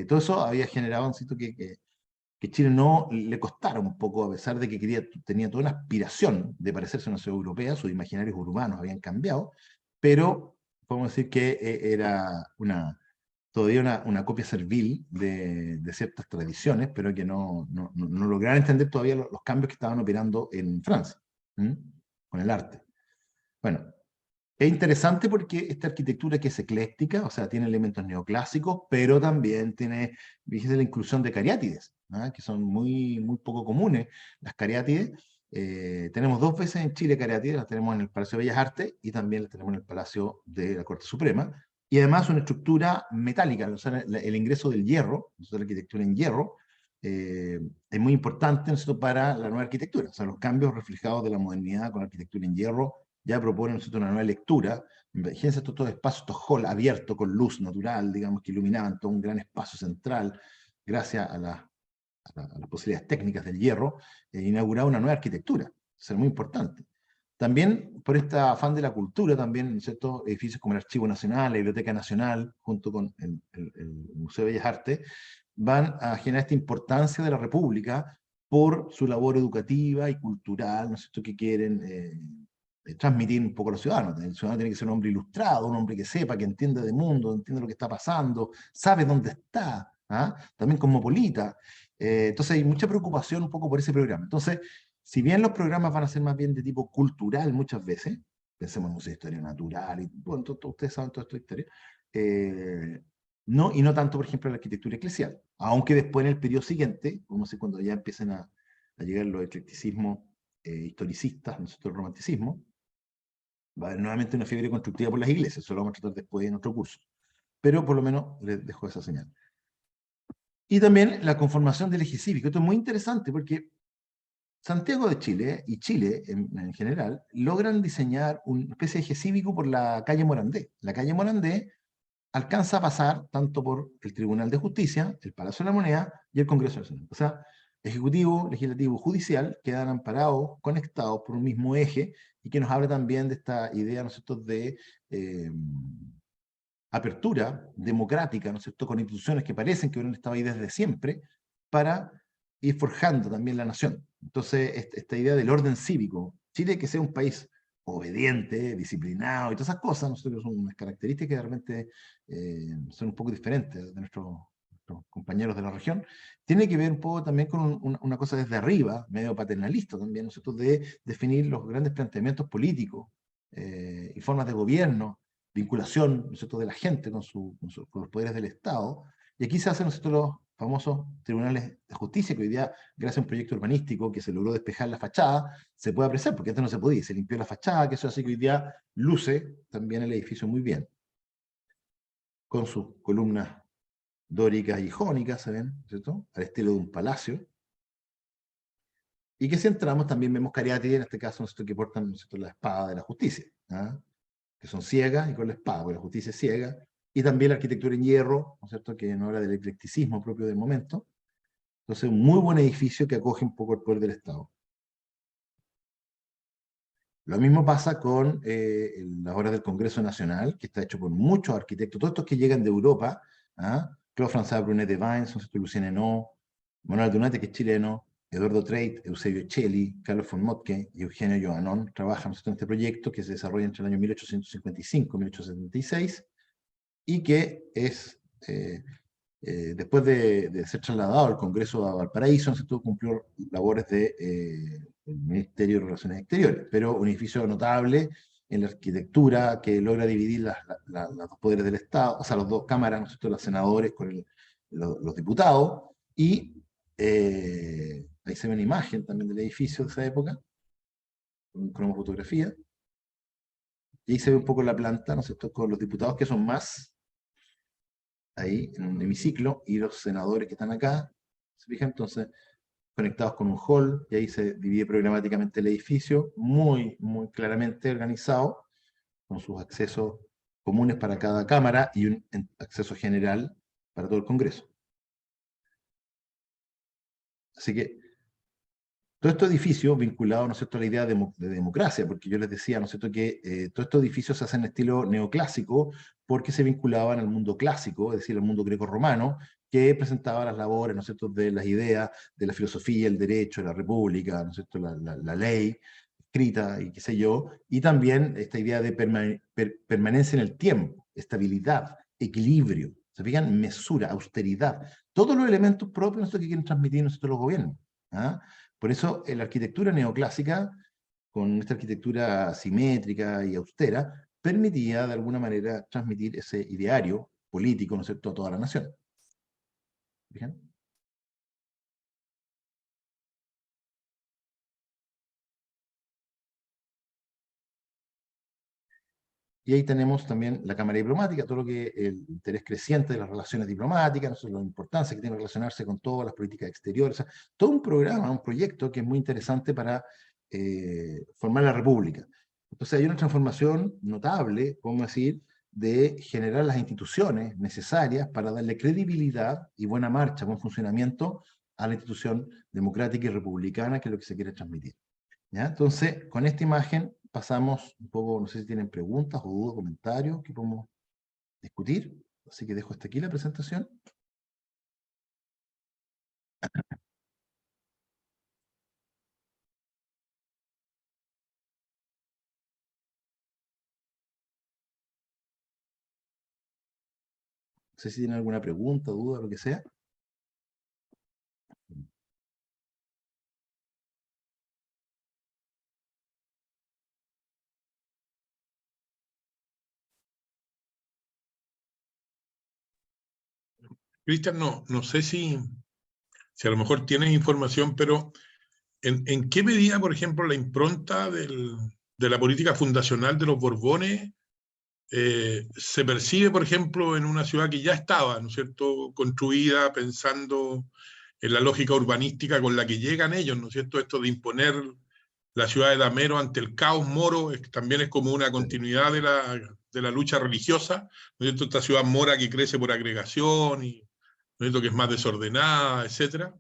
Todo eso había generado un sitio que Chile no le costara un poco, a pesar de que tenía toda una aspiración de parecerse a una ciudad europea, sus imaginarios urbanos habían cambiado, pero podemos decir que era todavía una copia servil de ciertas tradiciones, pero que no lograron entender todavía los cambios que estaban operando en Francia, con el arte. Bueno, es interesante porque esta arquitectura que es ecléctica, o sea, tiene elementos neoclásicos, pero también tiene, fíjese, la inclusión de cariátides, que son muy poco comunes. Las cariátides, tenemos 2 veces en Chile cariátides, las tenemos en el Palacio de Bellas Artes y también las tenemos en el Palacio de la Corte Suprema, y además una estructura metálica, o sea, el ingreso del hierro, o sea, la arquitectura en hierro, es muy importante, ¿no?, para la nueva arquitectura. O sea, los cambios reflejados de la modernidad con la arquitectura en hierro ya proponen una nueva lectura Imagínense estos espacios, estos halls abiertos con luz natural, digamos, que iluminaban todo un gran espacio central, gracias a las posibilidades técnicas del hierro, inauguraba una nueva arquitectura. Eso es muy importante. También, por este afán de la cultura, también, ¿cierto? Edificios como el Archivo Nacional, la Biblioteca Nacional, junto con el Museo de Bellas Artes, van a generar esta importancia de la República por su labor educativa y cultural, ¿no es cierto?, que quieren transmitir un poco a los ciudadanos. El ciudadano tiene que ser un hombre ilustrado, un hombre que sepa, que entienda de mundo, entiende lo que está pasando, sabe dónde está, ¿ah? También cosmopolita. Entonces hay mucha preocupación un poco por ese programa. Entonces, si bien los programas van a ser más bien de tipo cultural muchas veces, pensemos en Museo de Historia Natural, y bueno, ustedes saben toda esta historia, no, y no tanto, por ejemplo, la arquitectura eclesial, aunque después en el periodo siguiente, como sé, cuando ya empiezan a llegar los eclecticismos historicistas, nosotros el romanticismo, va a haber nuevamente una fiebre constructiva por las iglesias, eso lo vamos a tratar después en otro curso, pero por lo menos les dejo esa señal. Y también la conformación del eje cívico, esto es muy interesante porque Santiago de Chile y Chile en general logran diseñar una especie de eje cívico por la calle Morandé. La calle Morandé alcanza a pasar tanto por el Tribunal de Justicia, el Palacio de la Moneda y el Congreso Nacional. O sea, Ejecutivo, Legislativo, Judicial quedan amparados, conectados por un mismo eje, y que nos habla también de esta idea, ¿no es cierto?, de apertura democrática, ¿no es cierto?, con instituciones que parecen que hubieran estado ahí desde siempre, para ir forjando también la nación. Entonces, esta idea del orden cívico, Chile que sea un país obediente, disciplinado y todas esas cosas, nosotros son unas características que realmente son un poco diferentes de nuestros compañeros de la región, tiene que ver un poco también con una cosa desde arriba, medio paternalista también, ¿no es cierto?, de definir los grandes planteamientos políticos y formas de gobierno, vinculación, ¿no es cierto?, de la gente con los poderes del Estado. Y aquí se hacen, ¿no es cierto?, los famosos tribunales de justicia, que hoy día, gracias a un proyecto urbanístico que se logró despejar la fachada, se puede apreciar, porque antes no se podía, se limpió la fachada, que eso hace que hoy día luce también el edificio muy bien, con sus columnas dóricas y jónicas, ¿se ven?, ¿cierto?, al estilo de un palacio. Y que si entramos también vemos cariátides, en este caso, ¿no es cierto?, que portan, ¿no es cierto?, la espada de la justicia, ¿ah?, que son ciegas y con la espada, porque la justicia es ciega, y también la arquitectura en hierro, ¿no es cierto?, que no habla del eclecticismo propio del momento. Entonces, un muy buen edificio que acoge un poco el poder del Estado. Lo mismo pasa con las obras del Congreso Nacional, que está hecho por muchos arquitectos, todos estos que llegan de Europa, ¿ah?, Claude-François Brunet de Vins, Lucien Hennaut, Manuel Donate, que es chileno, Eduardo Treit, Eusebio Celli, Carlos von Moltke y Eugenio Johanon trabajan en este proyecto que se desarrolla entre el año 1855 y 1876 y que es, después de ser trasladado al Congreso a Valparaíso, ¿no? Cumplió labores del Ministerio de Relaciones Exteriores, pero un edificio notable en la arquitectura que logra dividir los dos poderes del Estado, o sea, las dos cámaras, ¿no es cierto?, los senadores con los diputados, y ahí se ve una imagen también del edificio de esa época, con cromofotografía, y ahí se ve un poco la planta, ¿no es cierto?, con los diputados que son más, ahí en un hemiciclo, y los senadores que están acá, ¿se fijan? Entonces, conectados con un hall, y ahí se divide programáticamente el edificio, muy, muy claramente organizado, con sus accesos comunes para cada cámara y un acceso general para todo el Congreso. Así que todos estos edificios vinculados, ¿no es cierto?, a la idea de democracia, porque yo les decía, ¿no es cierto?, que todos estos edificios se hacen en estilo neoclásico porque se vinculaban al mundo clásico, es decir, al mundo greco-romano, que presentaba las labores, ¿no es cierto?, de las ideas, de la filosofía, el derecho, la república, ¿no es cierto?, la ley escrita y qué sé yo, y también esta idea de permanencia en el tiempo, estabilidad, equilibrio, ¿se fijan?, mesura, austeridad, todos los elementos propios, ¿no es cierto?, que quieren transmitir, ¿no es cierto?, los gobiernos, ¿ah? Por eso, en la arquitectura neoclásica, con esta arquitectura simétrica y austera, permitía de alguna manera transmitir ese ideario político, ¿no es cierto?, a toda la nación. ¿Bien? Y ahí tenemos también la Cámara Diplomática, todo lo que el interés creciente de las relaciones diplomáticas, ¿no es cierto?, la importancia que tiene relacionarse con todas las políticas exteriores, o sea, todo un programa, un proyecto que es muy interesante para formar la República. Entonces hay una transformación notable, podemos decir, de generar las instituciones necesarias para darle credibilidad y buena marcha, buen funcionamiento a la institución democrática y republicana, que es lo que se quiere transmitir. ¿Ya? Entonces, con esta imagen pasamos un poco, no sé si tienen preguntas o dudas, comentarios que podemos discutir. Así que dejo hasta aquí la presentación. No sé si tienen alguna pregunta, duda, lo que sea. Cristian, no sé si a lo mejor tienes información, pero ¿en qué medida, por ejemplo, la impronta de la política fundacional de los Borbones se percibe, por ejemplo, en una ciudad que ya estaba, ¿no es cierto?, construida pensando en la lógica urbanística con la que llegan ellos, ¿no es cierto?, esto de imponer la ciudad de Damero ante el caos moro, también es como una continuidad de la lucha religiosa, ¿no es cierto?, esta ciudad mora que crece por agregación, y, ¿no es cierto?, que es más desordenada, etc.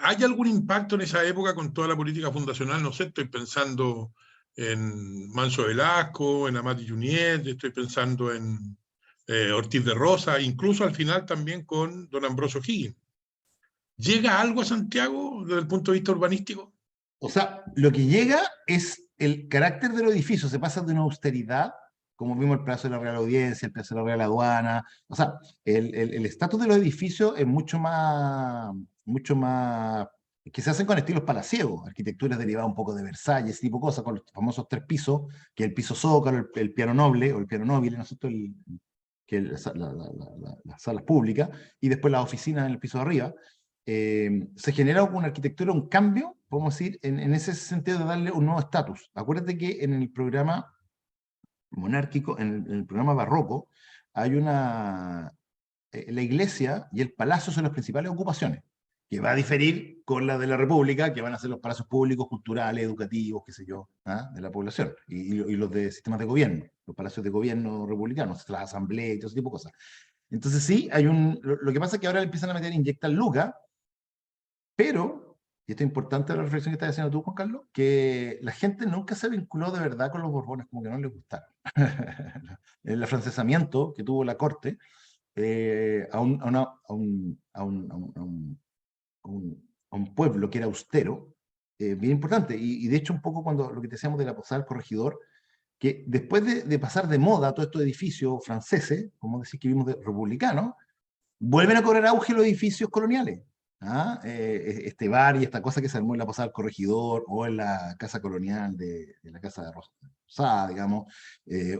¿Hay algún impacto en esa época con toda la política fundacional? No sé, estoy pensando en Manso Velasco, en Amati Junyent, estoy pensando en Ortiz de Rosa, incluso al final también con don Ambrosio Higgins. ¿Llega algo a Santiago desde el punto de vista urbanístico? O sea, lo que llega es el carácter del edificio, se pasa de una austeridad, como vimos el Palacio de la Real Audiencia, el Palacio de la Real Aduana, o sea, el estatus de los edificios es mucho más, que se hacen con estilos palaciegos, arquitecturas derivadas un poco de Versalles, ese tipo de cosas, con los famosos 3 pisos, que es el piso zócalo, el piano noble, o el piano nobile, ¿no es cierto?, las salas públicas, y después las oficinas en el piso de arriba. Se genera una arquitectura, un cambio, podemos decir, en ese sentido de darle un nuevo estatus. Acuérdate que en el programa monárquico, en el programa barroco, hay la iglesia y el palacio son las principales ocupaciones, que va a diferir con la de la república, que van a ser los palacios públicos, culturales, educativos, qué sé yo, de la población, y los de sistemas de gobierno, los palacios de gobierno republicanos, las asambleas y todo ese tipo de cosas. Entonces sí, lo que pasa es que ahora le empiezan a meter, inyectar lucas, pero, y esto es importante la reflexión que estás haciendo tú, Juan Carlos, que la gente nunca se vinculó de verdad con los Borbones, como que no les gustaron. El afrancesamiento que tuvo la corte a un pueblo que era austero, bien importante. Y de hecho, un poco cuando lo que te decíamos de la posada del corregidor, que después de pasar de moda todos estos edificios franceses, como decir que vimos de republicanos, vuelven a cobrar auge los edificios coloniales. Este bar y esta cosa que se armó en la Posada del Corregidor, o en la casa colonial de la Casa de Rosada, digamos,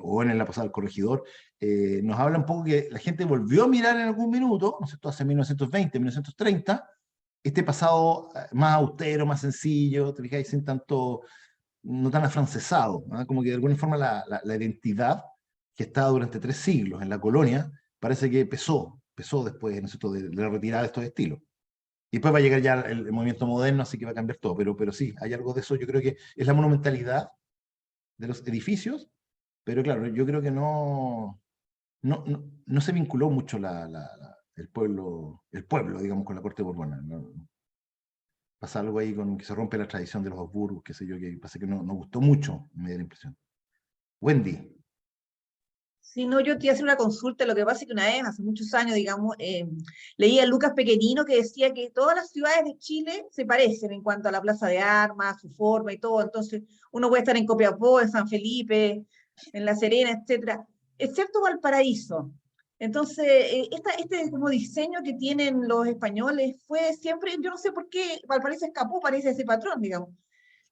o en la Posada del Corregidor, nos habla un poco que la gente volvió a mirar en algún minuto, ¿no es cierto?, hace 1920, 1930, este pasado más austero, más sencillo, te fijáis, sin tanto, no tan afrancesado, como que de alguna forma la identidad que estaba durante 3 siglos en la colonia, parece que pesó después, ¿no es cierto?, de la retirada de estos estilos. Y después va a llegar ya el movimiento moderno, así que va a cambiar todo, pero sí, hay algo de eso, yo creo que es la monumentalidad de los edificios, pero claro, yo creo que no se vinculó mucho el pueblo, digamos, con la corte borbona. Pasa algo ahí con que se rompe la tradición de los Habsburgos, qué sé yo, que pasa que no gustó mucho, me da la impresión. Wendy. Sí, no, yo te iba a hacer una consulta. Lo que pasa es que una vez, hace muchos años, digamos, leí a Lucas Pequenino que decía que todas las ciudades de Chile se parecen en cuanto a la plaza de armas, su forma y todo. Entonces, uno puede estar en Copiapó, en San Felipe, en La Serena, etcétera, excepto Valparaíso. Entonces, este como diseño que tienen los españoles fue siempre, yo no sé por qué Valparaíso escapó, parece ese patrón, digamos.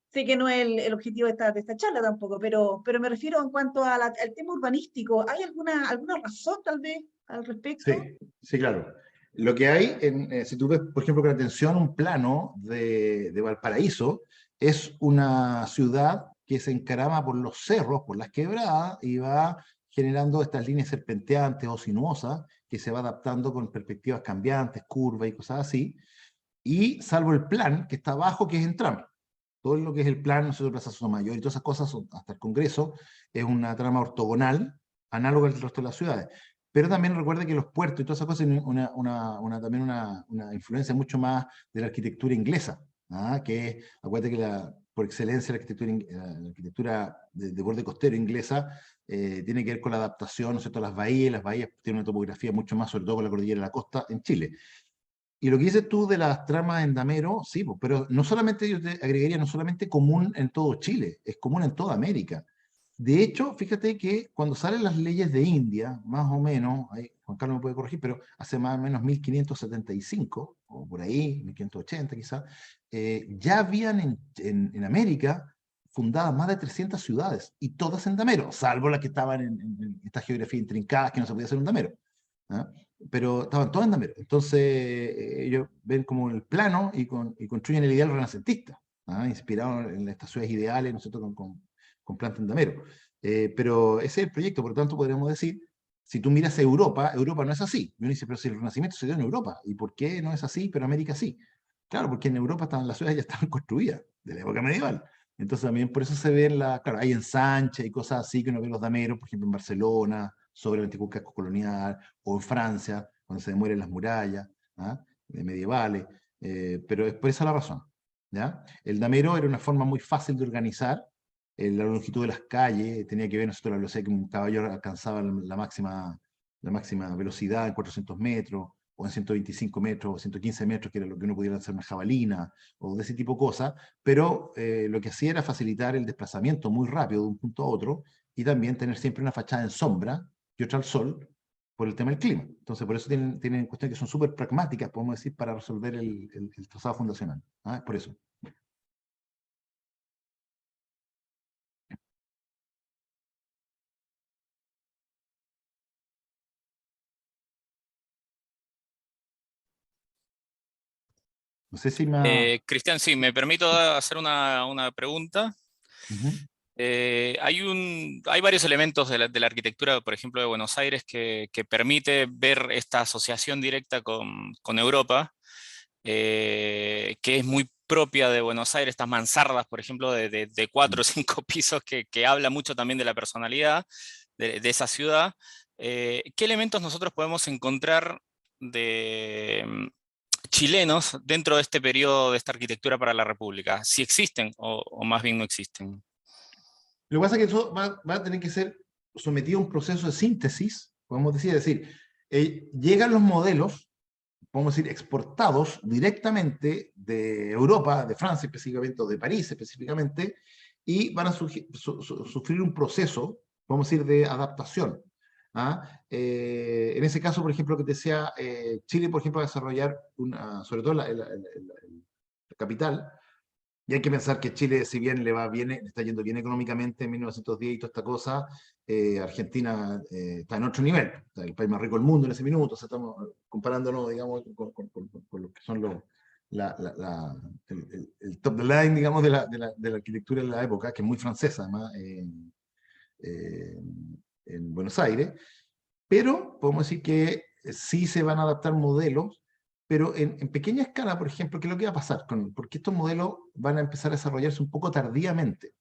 Sé que no es el objetivo de esta charla tampoco, pero me refiero en cuanto al tema urbanístico. ¿Hay alguna razón tal vez al respecto? Sí, claro. Lo que hay, si tú ves, por ejemplo, con atención un plano de Valparaíso, es una ciudad que se encarama por los cerros, por las quebradas, y va generando estas líneas serpenteantes o sinuosas, que se va adaptando con perspectivas cambiantes, curvas y cosas así, y salvo el plan que está abajo, que es en tramo. todo lo que es el plan, ¿no es cierto?, Plaza Sotomayor y todas esas cosas, hasta el Congreso, es una trama ortogonal, análoga al resto de las ciudades. Pero también recuerda que los puertos y todas esas cosas tienen también una influencia mucho más de la arquitectura inglesa, ¿ah? Que acuérdate que por excelencia la arquitectura de borde costero inglesa tiene que ver con la adaptación, ¿no es cierto?, a las bahías tienen una topografía mucho más, sobre todo con la cordillera de la costa en Chile. Y lo que dices tú de las tramas en damero, sí, pues, pero no solamente, yo te agregaría, no solamente común en todo Chile, es común en toda América. De hecho, fíjate que cuando salen las leyes de India, más o menos, ahí Juan Carlos me puede corregir, pero hace más o menos 1575, o por ahí, 1580 quizás, ya habían en América fundadas más de 300 ciudades, y todas en damero, salvo las que estaban en esta geografía intrincada que no se podía hacer un damero, ¿ah? Pero estaban todas en damero. Entonces, ellos ven como el plano y construyen el ideal renacentista, ¿ah? Inspirado en estas ciudades ideales, ¿no es cierto?, con planta en damero. Pero ese es el proyecto, por lo tanto podríamos decir, si tú miras Europa, Europa no es así. Y uno dice, pero si el Renacimiento se dio en Europa, ¿y por qué no es así, pero América sí? Claro, porque en Europa las ciudades ya estaban construidas, de la época medieval. Entonces también por eso se ven claro, hay ensanches y cosas así que uno ve los dameros, por ejemplo en Barcelona, sobre el antiguo casco colonial, o en Francia, cuando se demuelen las murallas, ¿ah?, medievales, pero es por esa la razón, ¿ya? El damero era una forma muy fácil de organizar, la longitud de las calles, tenía que ver, nosotros la velocidad que un caballo alcanzaba la máxima velocidad en 400 metros, o en 125 metros, o 115 metros, que era lo que uno pudiera hacer una jabalina, o de ese tipo de cosas, pero lo que hacía era facilitar el desplazamiento muy rápido de un punto a otro, y también tener siempre una fachada en sombra y otra al sol, por el tema del clima. Entonces, por eso tienen cuestiones que son súper pragmáticas, podemos decir, para resolver el trazado fundacional. ¿Ah? Por eso. No sé si me... Cristian, sí, me permito hacer una pregunta. Ujú. Hay varios elementos de la arquitectura, por ejemplo, de Buenos Aires, que permite ver esta asociación directa con Europa, que es muy propia de Buenos Aires, estas mansardas, por ejemplo, de 4 o 5 pisos, que habla mucho también de la personalidad de esa ciudad. ¿Qué elementos nosotros podemos encontrar de chilenos dentro de este periodo de esta arquitectura para la República? Si existen o más bien no existen. Lo que pasa es que eso va a tener que ser sometido a un proceso de síntesis, podemos decir, es decir, llegan los modelos, podemos decir, exportados directamente de Europa, de Francia específicamente, o de París específicamente, y van a sufrir un proceso, vamos a decir, de adaptación. ¿Ah? En ese caso, por ejemplo, que te decía, Chile, por ejemplo, va a desarrollar, sobre todo la capital. Y hay que pensar que Chile, si bien le está yendo bien económicamente en 1910 y toda esta cosa, Argentina está en otro nivel, está el país más rico del mundo en ese minuto, o sea, estamos comparándonos, digamos, con lo que son el top of the line, digamos, de la arquitectura de la época, que es muy francesa, además, en Buenos Aires, pero podemos decir que sí se van a adaptar modelos, pero en pequeña escala, por ejemplo, ¿qué es lo que va a pasar? Porque estos modelos van a empezar a desarrollarse un poco tardíamente.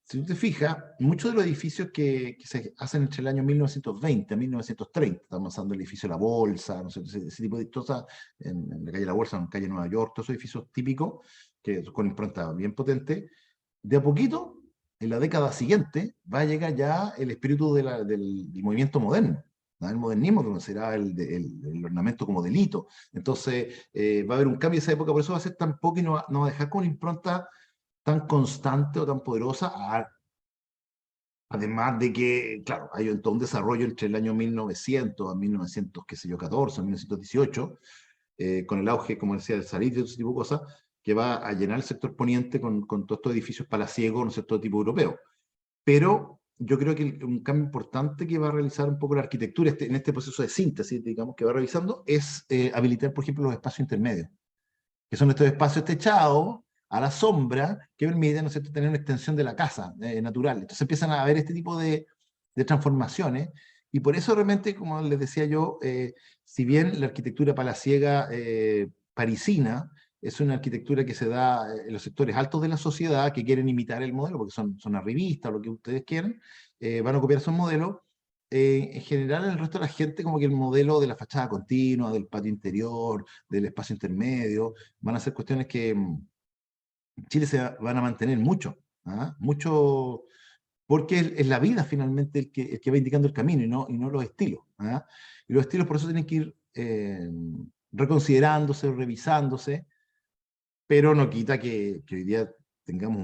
Si tú te fijas, muchos de los edificios que se hacen entre el año 1920 a 1930, estamos hablando del edificio La Bolsa, no sé, ese tipo de cosas, en la calle La Bolsa, en la calle Nueva York, todos esos edificios típicos, que con impronta bien potente, de a poquito, en la década siguiente, va a llegar ya el espíritu del movimiento moderno, ¿no? El modernismo, donde será el ornamento como delito. Entonces, va a haber un cambio en esa época, por eso va a ser tan poco y no va a dejar con una impronta tan constante o tan poderosa, además de que, claro, hay todo un desarrollo entre el año 1900 a 1900, qué sé yo, 14, 1918, con el auge, como decía, del salitre y ese tipo de cosas, que va a llenar el sector poniente con todos estos edificios palaciegos, no sé, todo tipo europeo. Pero yo creo que un cambio importante que va a realizar un poco la arquitectura en este proceso de síntesis, digamos, que va realizando, es habilitar, por ejemplo, los espacios intermedios, que son estos espacios techados a la sombra que permiten, ¿no es cierto?, tener una extensión de la casa natural. Entonces empiezan a haber este tipo de transformaciones, y por eso realmente, como les decía yo, si bien la arquitectura palaciega parisina es una arquitectura que se da en los sectores altos de la sociedad que quieren imitar el modelo, porque son arribistas, lo que ustedes quieran, van a copiar esos modelos. En general, en el resto de la gente, como que el modelo de la fachada continua, del patio interior, del espacio intermedio, van a ser cuestiones que en Chile se van a mantener mucho, ¿ah? Mucho, porque es la vida finalmente el que va indicando el camino y no los estilos, ¿ah? Y los estilos por eso tienen que ir reconsiderándose, revisándose, pero no quita que hoy día tengamos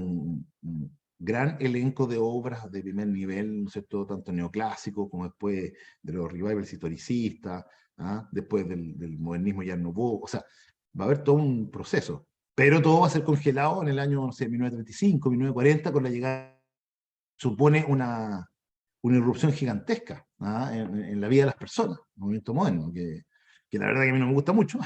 un gran elenco de obras de primer nivel, ¿no es cierto?, tanto neoclásico como después de los revivals historicistas, ¿ah? Después del modernismo ya no hubo, o sea, va a haber todo un proceso, pero todo va a ser congelado en el año, no sé, 1935, 1940, con la llegada, supone una irrupción gigantesca, ¿ah? En la vida de las personas, un movimiento moderno, que la verdad que a mí no me gusta mucho,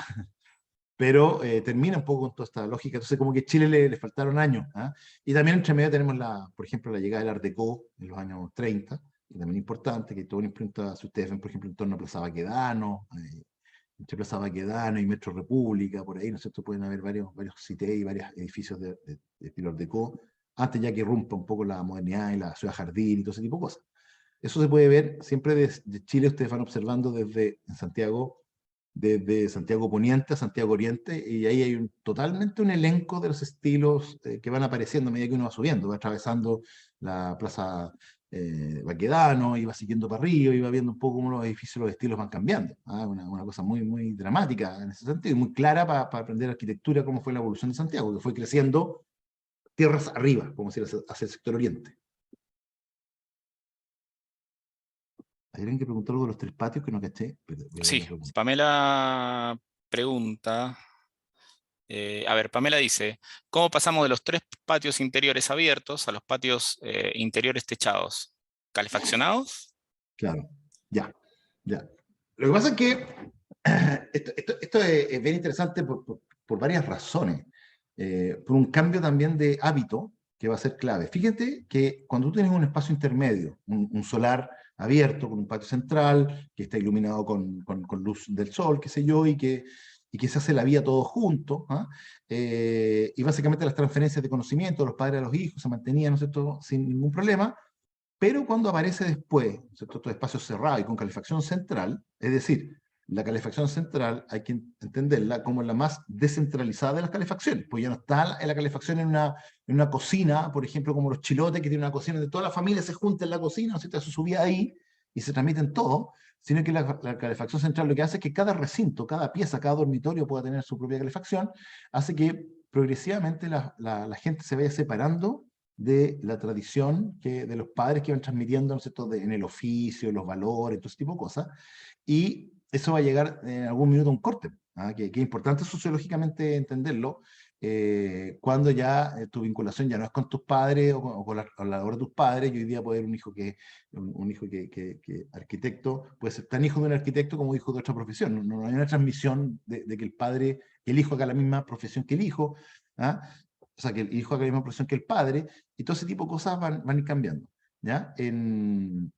pero termina un poco con toda esta lógica. Entonces, como que a Chile le faltaron años, ¿ah? Y también entre medio tenemos, por ejemplo, la llegada del Art Deco en los años 30, y también importante, que todo una imprenta, si ustedes ven, por ejemplo, en torno a Plaza Baquedano, entre Plaza Baquedano y Metro República, por ahí, ¿no es cierto?, pueden haber varios cités y varios edificios de estilo Art Deco, antes ya que irrumpa un poco la modernidad y la ciudad jardín y todo ese tipo de cosas. Eso se puede ver siempre de Chile, ustedes van observando desde Santiago, desde Santiago Poniente a Santiago Oriente, y ahí hay totalmente un elenco de los estilos que van apareciendo a medida que uno va subiendo, va atravesando la Plaza Baquedano, y va siguiendo para arriba, y va viendo un poco cómo los edificios, los estilos van cambiando. ¿Ah? Una cosa muy, muy dramática en ese sentido, y muy clara para aprender arquitectura, cómo fue la evolución de Santiago, que fue creciendo tierras arriba, como decir, hacia el sector oriente. Hay alguien que preguntó algo de los 3 patios que no caché. Sí, Pamela pregunta, a ver, Pamela dice, ¿cómo pasamos de los 3 patios interiores abiertos a los patios interiores techados? ¿Calefaccionados? Claro, ya. Lo que pasa es que esto es bien interesante por varias razones. Por un cambio también de hábito que va a ser clave. Fíjate que cuando tú tienes un espacio intermedio, un solar abierto con un patio central, que está iluminado con luz del sol, qué sé yo, y que se hace la vida todo junto, ¿ah? Y básicamente las transferencias de conocimiento de los padres a los hijos se mantenían, ¿no es cierto?, sin ningún problema. Pero cuando aparece después, ¿no es cierto?, estos espacios cerrados y con calefacción central, es decir, la calefacción central hay que entenderla como la más descentralizada de las calefacciones, pues ya no está la calefacción en una cocina, por ejemplo, como los chilotes, que tienen una cocina donde toda la familia se junta en la cocina, ¿no es cierto?, se subía ahí y se transmiten todo, sino que la calefacción central lo que hace es que cada recinto, cada pieza, cada dormitorio pueda tener su propia calefacción, hace que progresivamente la gente se vaya separando de la tradición de los padres que van transmitiendo, ¿no es cierto?, en el oficio, los valores, todo ese tipo de cosas, y eso va a llegar en algún minuto a un corte, ¿ah? Que es importante sociológicamente entenderlo, cuando ya tu vinculación ya no es con tus padres o con la labor de tus padres, y hoy día puede haber un hijo que arquitecto, puede ser tan hijo de un arquitecto como hijo de otra profesión, no hay una transmisión de que el hijo haga la misma profesión que el hijo, ¿ah? O sea, que el hijo haga la misma profesión que el padre, y todo ese tipo de cosas van a ir cambiando, ¿ya? En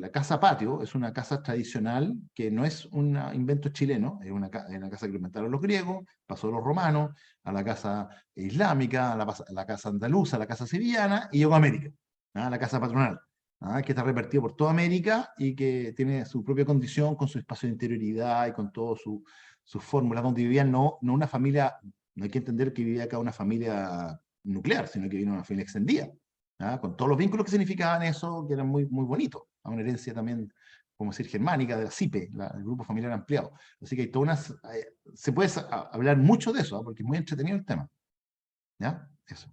la casa patio, es una casa tradicional que no es un invento chileno, es una casa que lo inventaron los griegos, pasó a los romanos, a la casa islámica, a la casa andaluza, a la casa sevillana, y llegó a América, ¿ah? La casa patronal, ¿ah? Que está repartida por toda América y que tiene su propia condición, con su espacio de interioridad y con todas sus fórmulas, donde vivían no una familia. No hay que entender que vivía acá una familia nuclear, sino que vivía una familia extendida, ¿ah? Con todos los vínculos que significaban eso, que eran muy, muy bonitos, a una herencia también, como decir, germánica, de la CIPE, el grupo familiar ampliado. Así que hay todas se puede hablar mucho de eso, ¿ah? Porque es muy entretenido el tema. ¿Ya? Eso.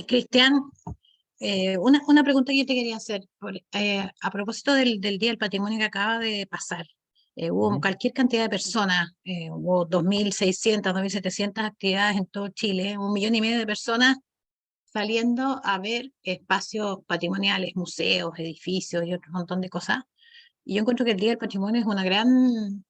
Cristian, una pregunta que yo te quería hacer, a propósito del Día del Patrimonio que acaba de pasar. Hubo cualquier cantidad de personas, hubo 2.600, 2.700 actividades en todo Chile, 1,5 millones de personas saliendo a ver espacios patrimoniales, museos, edificios y otro montón de cosas. Y yo encuentro que el Día del Patrimonio es una gran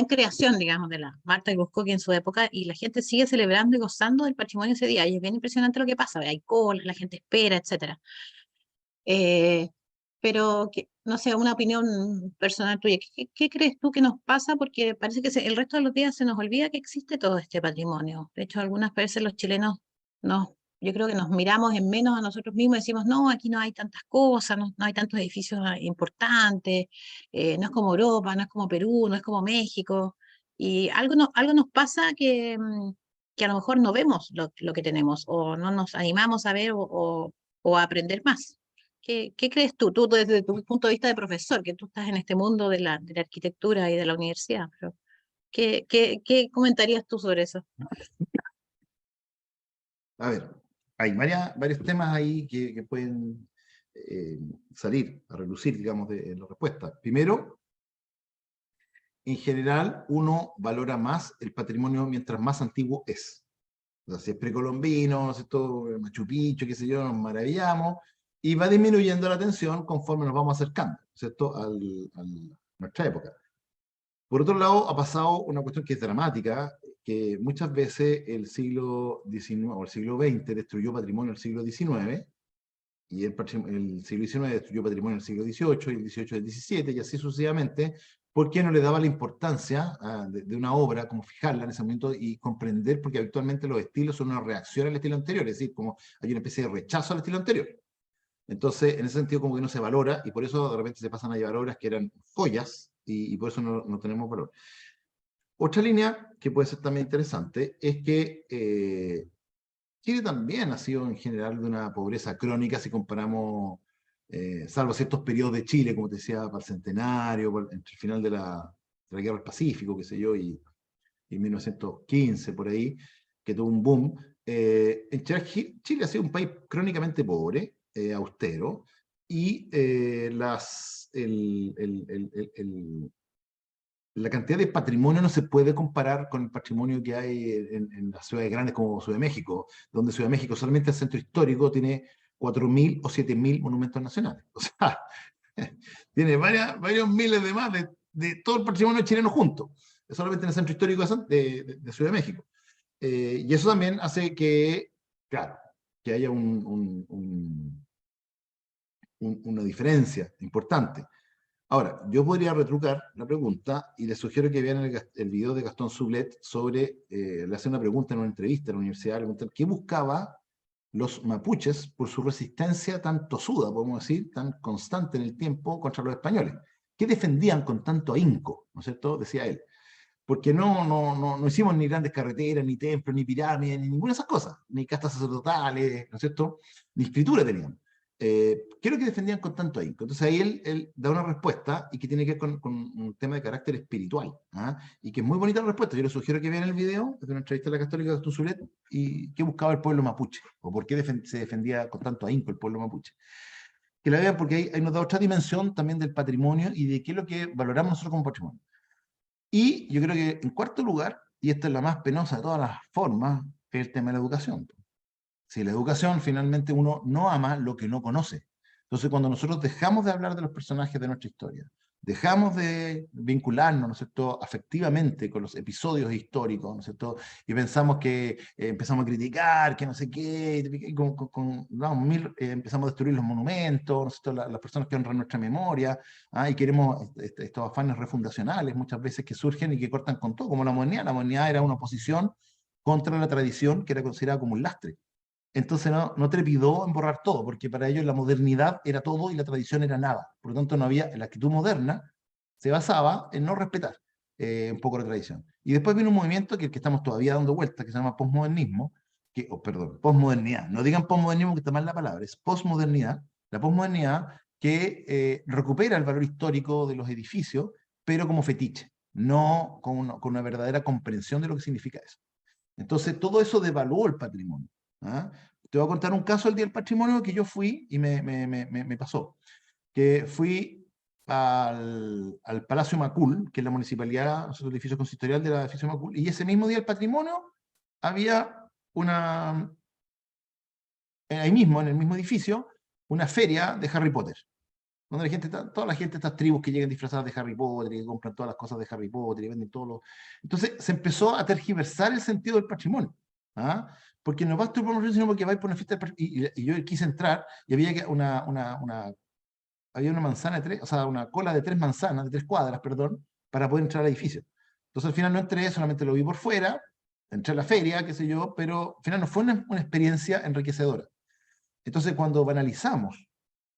creación, digamos, de la Marta Gruskovich en su época, y la gente sigue celebrando y gozando del patrimonio ese día, y es bien impresionante lo que pasa, hay colas, la gente espera, etc. pero no sé, una opinión personal tuya. ¿Qué crees tú que nos pasa? Porque parece que el resto de los días se nos olvida que existe todo este patrimonio. De hecho, algunas veces los chilenos yo creo que nos miramos en menos a nosotros mismos y decimos, no, aquí no hay tantas cosas, no hay tantos edificios importantes, no es como Europa, no es como Perú, no es como México. Y algo nos pasa que a lo mejor no vemos lo que tenemos o no nos animamos a ver o a aprender más. ¿Qué crees tú? Tú desde tu punto de vista de profesor, que tú estás en este mundo de la arquitectura y de la universidad, pero ¿qué comentarías tú sobre eso? A ver, hay varios temas ahí que pueden salir a relucir, digamos, de la respuesta. Primero, en general, uno valora más el patrimonio mientras más antiguo es. O sea, si es precolombino, si es todo Machu Picchu, qué sé yo, nos maravillamos, y va disminuyendo la tensión conforme nos vamos acercando, ¿cierto?, a nuestra época. Por otro lado, ha pasado una cuestión que es dramática, que muchas veces el siglo XIX o el siglo XX destruyó patrimonio del siglo XIX, y el siglo XIX destruyó patrimonio del siglo XVIII, y el XVIII del XVII, y así sucesivamente, porque no le daba la importancia de una obra, como fijarla en ese momento y comprender, porque habitualmente los estilos son una reacción al estilo anterior, es decir, como hay una especie de rechazo al estilo anterior. Entonces, en ese sentido, como que no se valora, y por eso de repente se pasan a llevar obras que eran joyas, y por eso no tenemos valor. Otra línea que puede ser también interesante es que Chile también ha sido en general de una pobreza crónica si comparamos, salvo ciertos periodos de Chile, como te decía, para el centenario, entre el final de la Guerra del Pacífico, qué sé yo, y 1915, por ahí, que tuvo un boom. En Chile ha sido un país crónicamente pobre, austero, y la cantidad de patrimonio no se puede comparar con el patrimonio que hay en las ciudades grandes como Ciudad de México, donde Ciudad de México solamente el centro histórico tiene 4.000 o 7.000 monumentos nacionales. O sea, tiene varios miles de más de todo el patrimonio chileno junto, solamente en el centro histórico de Ciudad de México. Y eso también hace que, claro, que haya una diferencia importante. Ahora, yo podría retrucar la pregunta y les sugiero que vean el video de Gastón Sublet sobre, le hace una pregunta en una entrevista en la universidad, ¿qué buscaba los mapuches por su resistencia tan tosuda, podemos decir, tan constante en el tiempo contra los españoles? ¿Qué defendían con tanto ahínco? ¿No es cierto? Decía él. Porque no hicimos ni grandes carreteras, ni templos, ni pirámides, ni ninguna de esas cosas, ni castas sacerdotales, ¿no es cierto? Ni escritura tenían. ¿Qué es lo que defendían con tanto ahínco? Entonces ahí él da una respuesta y que tiene que ver con un tema de carácter espiritual, ¿ah? Y que es muy bonita la respuesta. Yo les sugiero que vean el video de una entrevista de la Católica de Gastón Sublet y qué buscaba el pueblo mapuche, o por qué se defendía con tanto ahínco el pueblo mapuche. Que la vean porque ahí nos da otra dimensión también del patrimonio y de qué es lo que valoramos nosotros como patrimonio. Y yo creo que en cuarto lugar, y esta es la más penosa de todas las formas, es el tema de la educación. Si la educación, finalmente uno no ama lo que no conoce. Entonces, cuando nosotros dejamos de hablar de los personajes de nuestra historia, dejamos de vincularnos, ¿no es cierto?, afectivamente con los episodios históricos, ¿no es cierto?, y pensamos que empezamos a criticar, que no sé qué, empezamos a destruir los monumentos, ¿no es cierto?, las personas que honran nuestra memoria, y queremos estos afanes refundacionales muchas veces que surgen y que cortan con todo, como la modernidad. La modernidad era una oposición contra la tradición que era considerada como un lastre. Entonces no trepidó en borrar todo, porque para ellos la modernidad era todo y la tradición era nada. Por lo tanto, no había, la actitud moderna se basaba en no respetar un poco la tradición. Y después vino un movimiento que estamos todavía dando vueltas, que se llama posmodernismo, posmodernidad. No digan posmodernismo, que está mal la palabra, es posmodernidad. La posmodernidad que recupera el valor histórico de los edificios, pero como fetiche, no con una verdadera comprensión de lo que significa eso. Entonces, todo eso devaluó el patrimonio. ¿Ah? Te voy a contar un caso del Día del Patrimonio que yo fui y me pasó. Que fui al Palacio Macul, que es la municipalidad, el edificio consistorial de la edificio Macul, y ese mismo Día del Patrimonio había ahí mismo, en el mismo edificio, una feria de Harry Potter. Donde toda la gente, estas tribus que llegan disfrazadas de Harry Potter, y que compran todas las cosas de Harry Potter y venden todo lo... Entonces se empezó a tergiversar el sentido del patrimonio. ¿Ah? Porque no vas tú por un sino porque vais por una fiesta y yo quise entrar y había una había una manzana de 3, o sea, una cola de 3 manzanas, de 3 cuadras, perdón, para poder entrar al edificio. Entonces al final no entré, solamente lo vi por fuera, entré a la feria, qué sé yo, pero al final no fue una experiencia enriquecedora. Entonces cuando banalizamos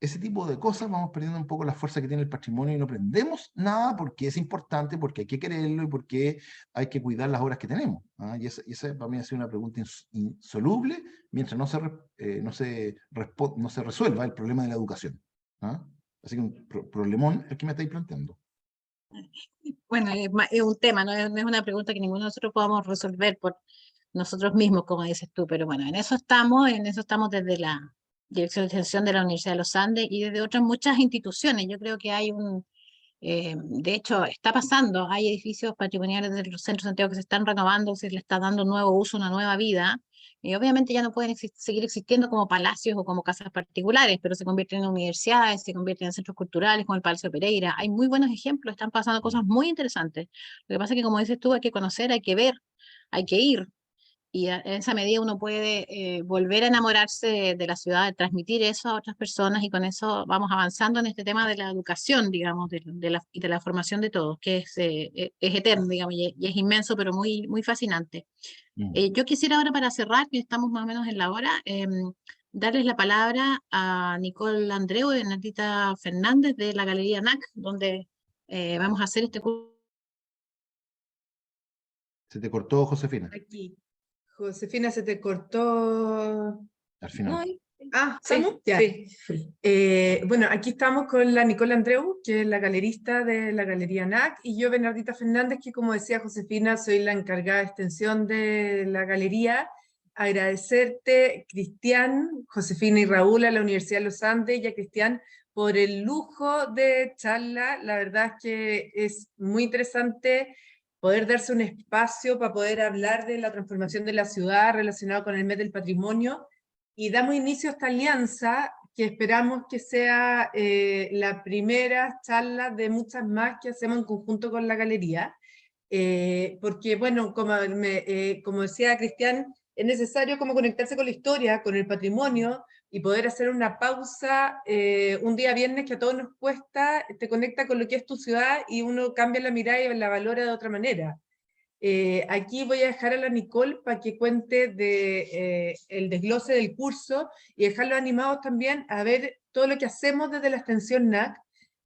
ese tipo de cosas, vamos perdiendo un poco la fuerza que tiene el patrimonio y no aprendemos nada porque es importante, porque hay que quererlo y porque hay que cuidar las obras que tenemos. Y esa para mí ha sido una pregunta insoluble mientras no se resuelva el problema de la educación. Así que un problemón el que me estáis planteando. Bueno, es un tema, no es una pregunta que ninguno de nosotros podamos resolver por nosotros mismos, como dices tú, pero bueno, en eso estamos desde la Dirección de Extensión de la Universidad de los Andes y desde otras muchas instituciones. Yo creo que hay de hecho, está pasando, hay edificios patrimoniales del Centro de Santiago que se están renovando, se le está dando un nuevo uso, una nueva vida, y obviamente ya no pueden seguir existiendo como palacios o como casas particulares, pero se convierten en universidades, se convierten en centros culturales como el Palacio Pereira. Hay muy buenos ejemplos, están pasando cosas muy interesantes. Lo que pasa es que, como dices tú, hay que conocer, hay que ver, hay que ir. Y en esa medida uno puede volver a enamorarse de la ciudad, de transmitir eso a otras personas, y con eso vamos avanzando en este tema de la educación, digamos, y de la formación de todos, que es eterno, digamos, y es inmenso, pero muy, muy fascinante. Yo quisiera ahora, para cerrar, que estamos más o menos en la hora, darles la palabra a Nicole Andreu y Bernardita Fernández de la Galería NAC, donde vamos a hacer este curso. Se te cortó, Josefina. Aquí. Josefina, se te cortó. Al final. No, Sí, ¿estamos? ya. Sí. Bueno, aquí estamos con la Nicole Andreu, que es la galerista de la Galería NAC, y yo, Bernardita Fernández, que como decía Josefina, soy la encargada de extensión de la galería. Agradecerte, Cristian, Josefina y Raúl, a la Universidad de los Andes, y a Cristian por el lujo de charla. La verdad es que es muy interesante poder darse un espacio para poder hablar de la transformación de la ciudad relacionado con el mes del patrimonio, y damos inicio a esta alianza que esperamos que sea la primera charla de muchas más que hacemos en conjunto con la galería, porque bueno, como decía Cristian, es necesario como conectarse con la historia, con el patrimonio, y poder hacer una pausa un día viernes que a todos nos cuesta, te conecta con lo que es tu ciudad y uno cambia la mirada y la valora de otra manera. Aquí voy a dejar a la Nicole para que cuente el desglose del curso y dejarlos animados también a ver todo lo que hacemos desde la extensión NAC,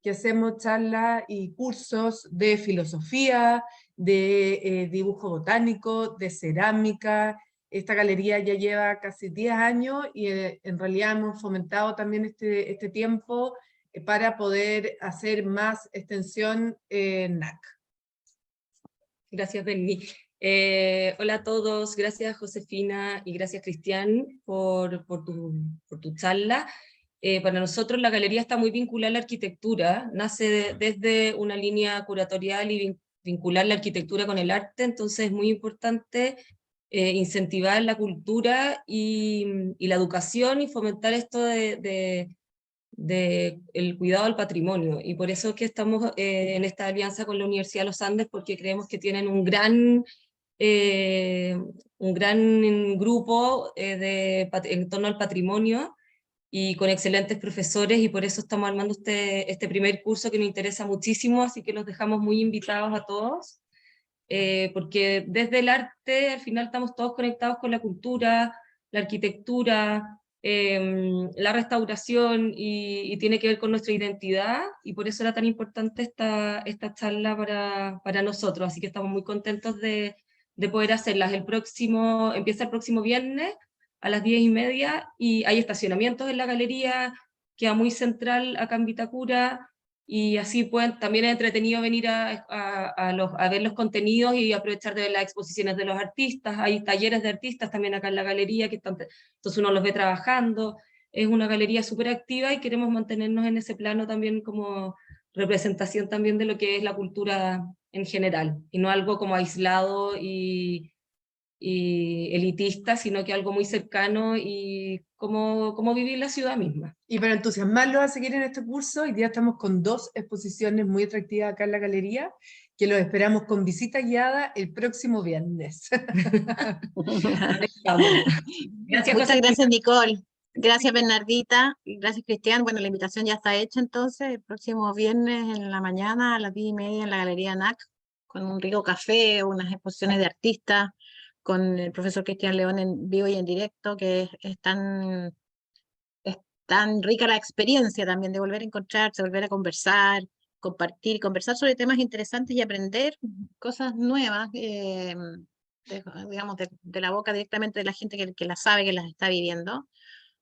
que hacemos charlas y cursos de filosofía, de dibujo botánico, de cerámica. Esta galería ya lleva casi 10 años y en realidad hemos fomentado también este tiempo para poder hacer más extensión NAC. Gracias, Benny. Hola a todos, gracias Josefina y gracias Cristian por tu charla. Para nosotros la galería está muy vinculada a la arquitectura, nace desde una línea curatorial y vincular la arquitectura con el arte, entonces es muy importante incentivar la cultura y la educación y fomentar esto de el cuidado del patrimonio, y por eso es que estamos en esta alianza con la Universidad de los Andes, porque creemos que tienen un gran grupo en torno al patrimonio y con excelentes profesores, y por eso estamos armando este primer curso que nos interesa muchísimo, así que los dejamos muy invitados a todos, porque desde el arte al final estamos todos conectados con la cultura, la arquitectura, la restauración, y tiene que ver con nuestra identidad, y por eso era tan importante esta charla para nosotros, así que estamos muy contentos de poder hacerlas. Empieza el próximo viernes a las 10:30, y hay estacionamientos en la galería, queda muy central acá en Vitacura, y así también es entretenido venir a ver los contenidos y aprovechar de ver las exposiciones de los artistas. Hay talleres de artistas también acá en la galería, entonces uno los ve trabajando. Es una galería súper activa y queremos mantenernos en ese plano también como representación también de lo que es la cultura en general, y no algo como aislado y elitista, sino que algo muy cercano y como vivir la ciudad misma. Y para entusiasmarlos a seguir en este curso, hoy día estamos con 2 exposiciones muy atractivas acá en la galería, que los esperamos con visita guiada el próximo viernes. Gracias, muchas gracias, Nicole. Gracias, Bernardita. Y gracias, Cristian. Bueno, la invitación ya está hecha entonces. El próximo viernes en la mañana a las 10:30 en la Galería NAC, con un rico café, unas exposiciones de artistas, con el profesor Cristian León en vivo y en directo, que es tan rica la experiencia también de volver a encontrarse, volver a conversar, compartir, conversar sobre temas interesantes y aprender cosas nuevas, digamos, de la boca directamente de la gente que las sabe, que las está viviendo.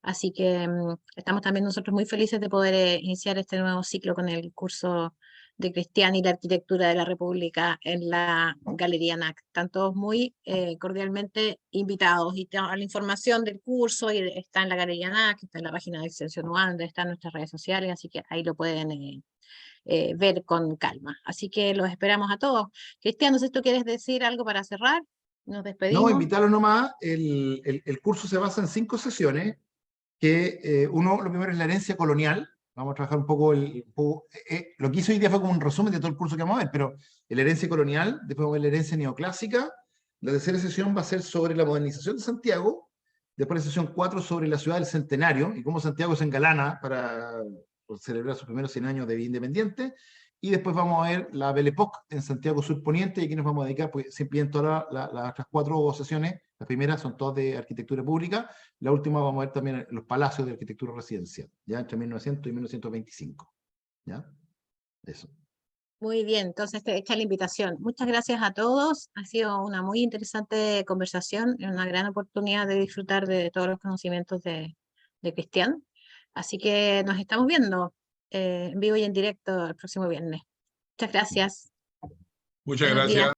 Así que estamos también nosotros muy felices de poder iniciar este nuevo ciclo con el curso de Cristian y la arquitectura de la República en la Galería NAC. Están todos muy cordialmente invitados, y toda la información del curso está en la Galería NAC, está en la página de Extensión UANDE, está en nuestras redes sociales, así que ahí lo pueden ver con calma. Así que los esperamos a todos. Cristian, no sé si tú quieres decir algo para cerrar. Nos despedimos. No, invitarlo nomás. El curso se basa en 5 sesiones, que lo primero es la herencia colonial. Vamos a trabajar un poco, lo que hice hoy día fue como un resumen de todo el curso que vamos a ver, pero la herencia colonial, después vamos a ver la herencia neoclásica. La tercera sesión va a ser sobre la modernización de Santiago, después la sesión 4 sobre la ciudad del centenario y cómo Santiago se engalana por celebrar sus primeros 100 años de vida independiente. Y después vamos a ver la Belle Époque en Santiago Sur Poniente, y aquí nos vamos a dedicar, pues siempre en todas las otras 4 sesiones, las primeras son todas de arquitectura pública, la última vamos a ver también los palacios de arquitectura residencial, ya entre 1900 y 1925. ¿Ya? Eso. Muy bien, entonces te echa la invitación. Muchas gracias a todos. Ha sido una muy interesante conversación y una gran oportunidad de disfrutar de todos los conocimientos de Cristian. Así que nos estamos viendo en vivo y en directo el próximo viernes. Muchas gracias. Muchas Buenos días. gracias.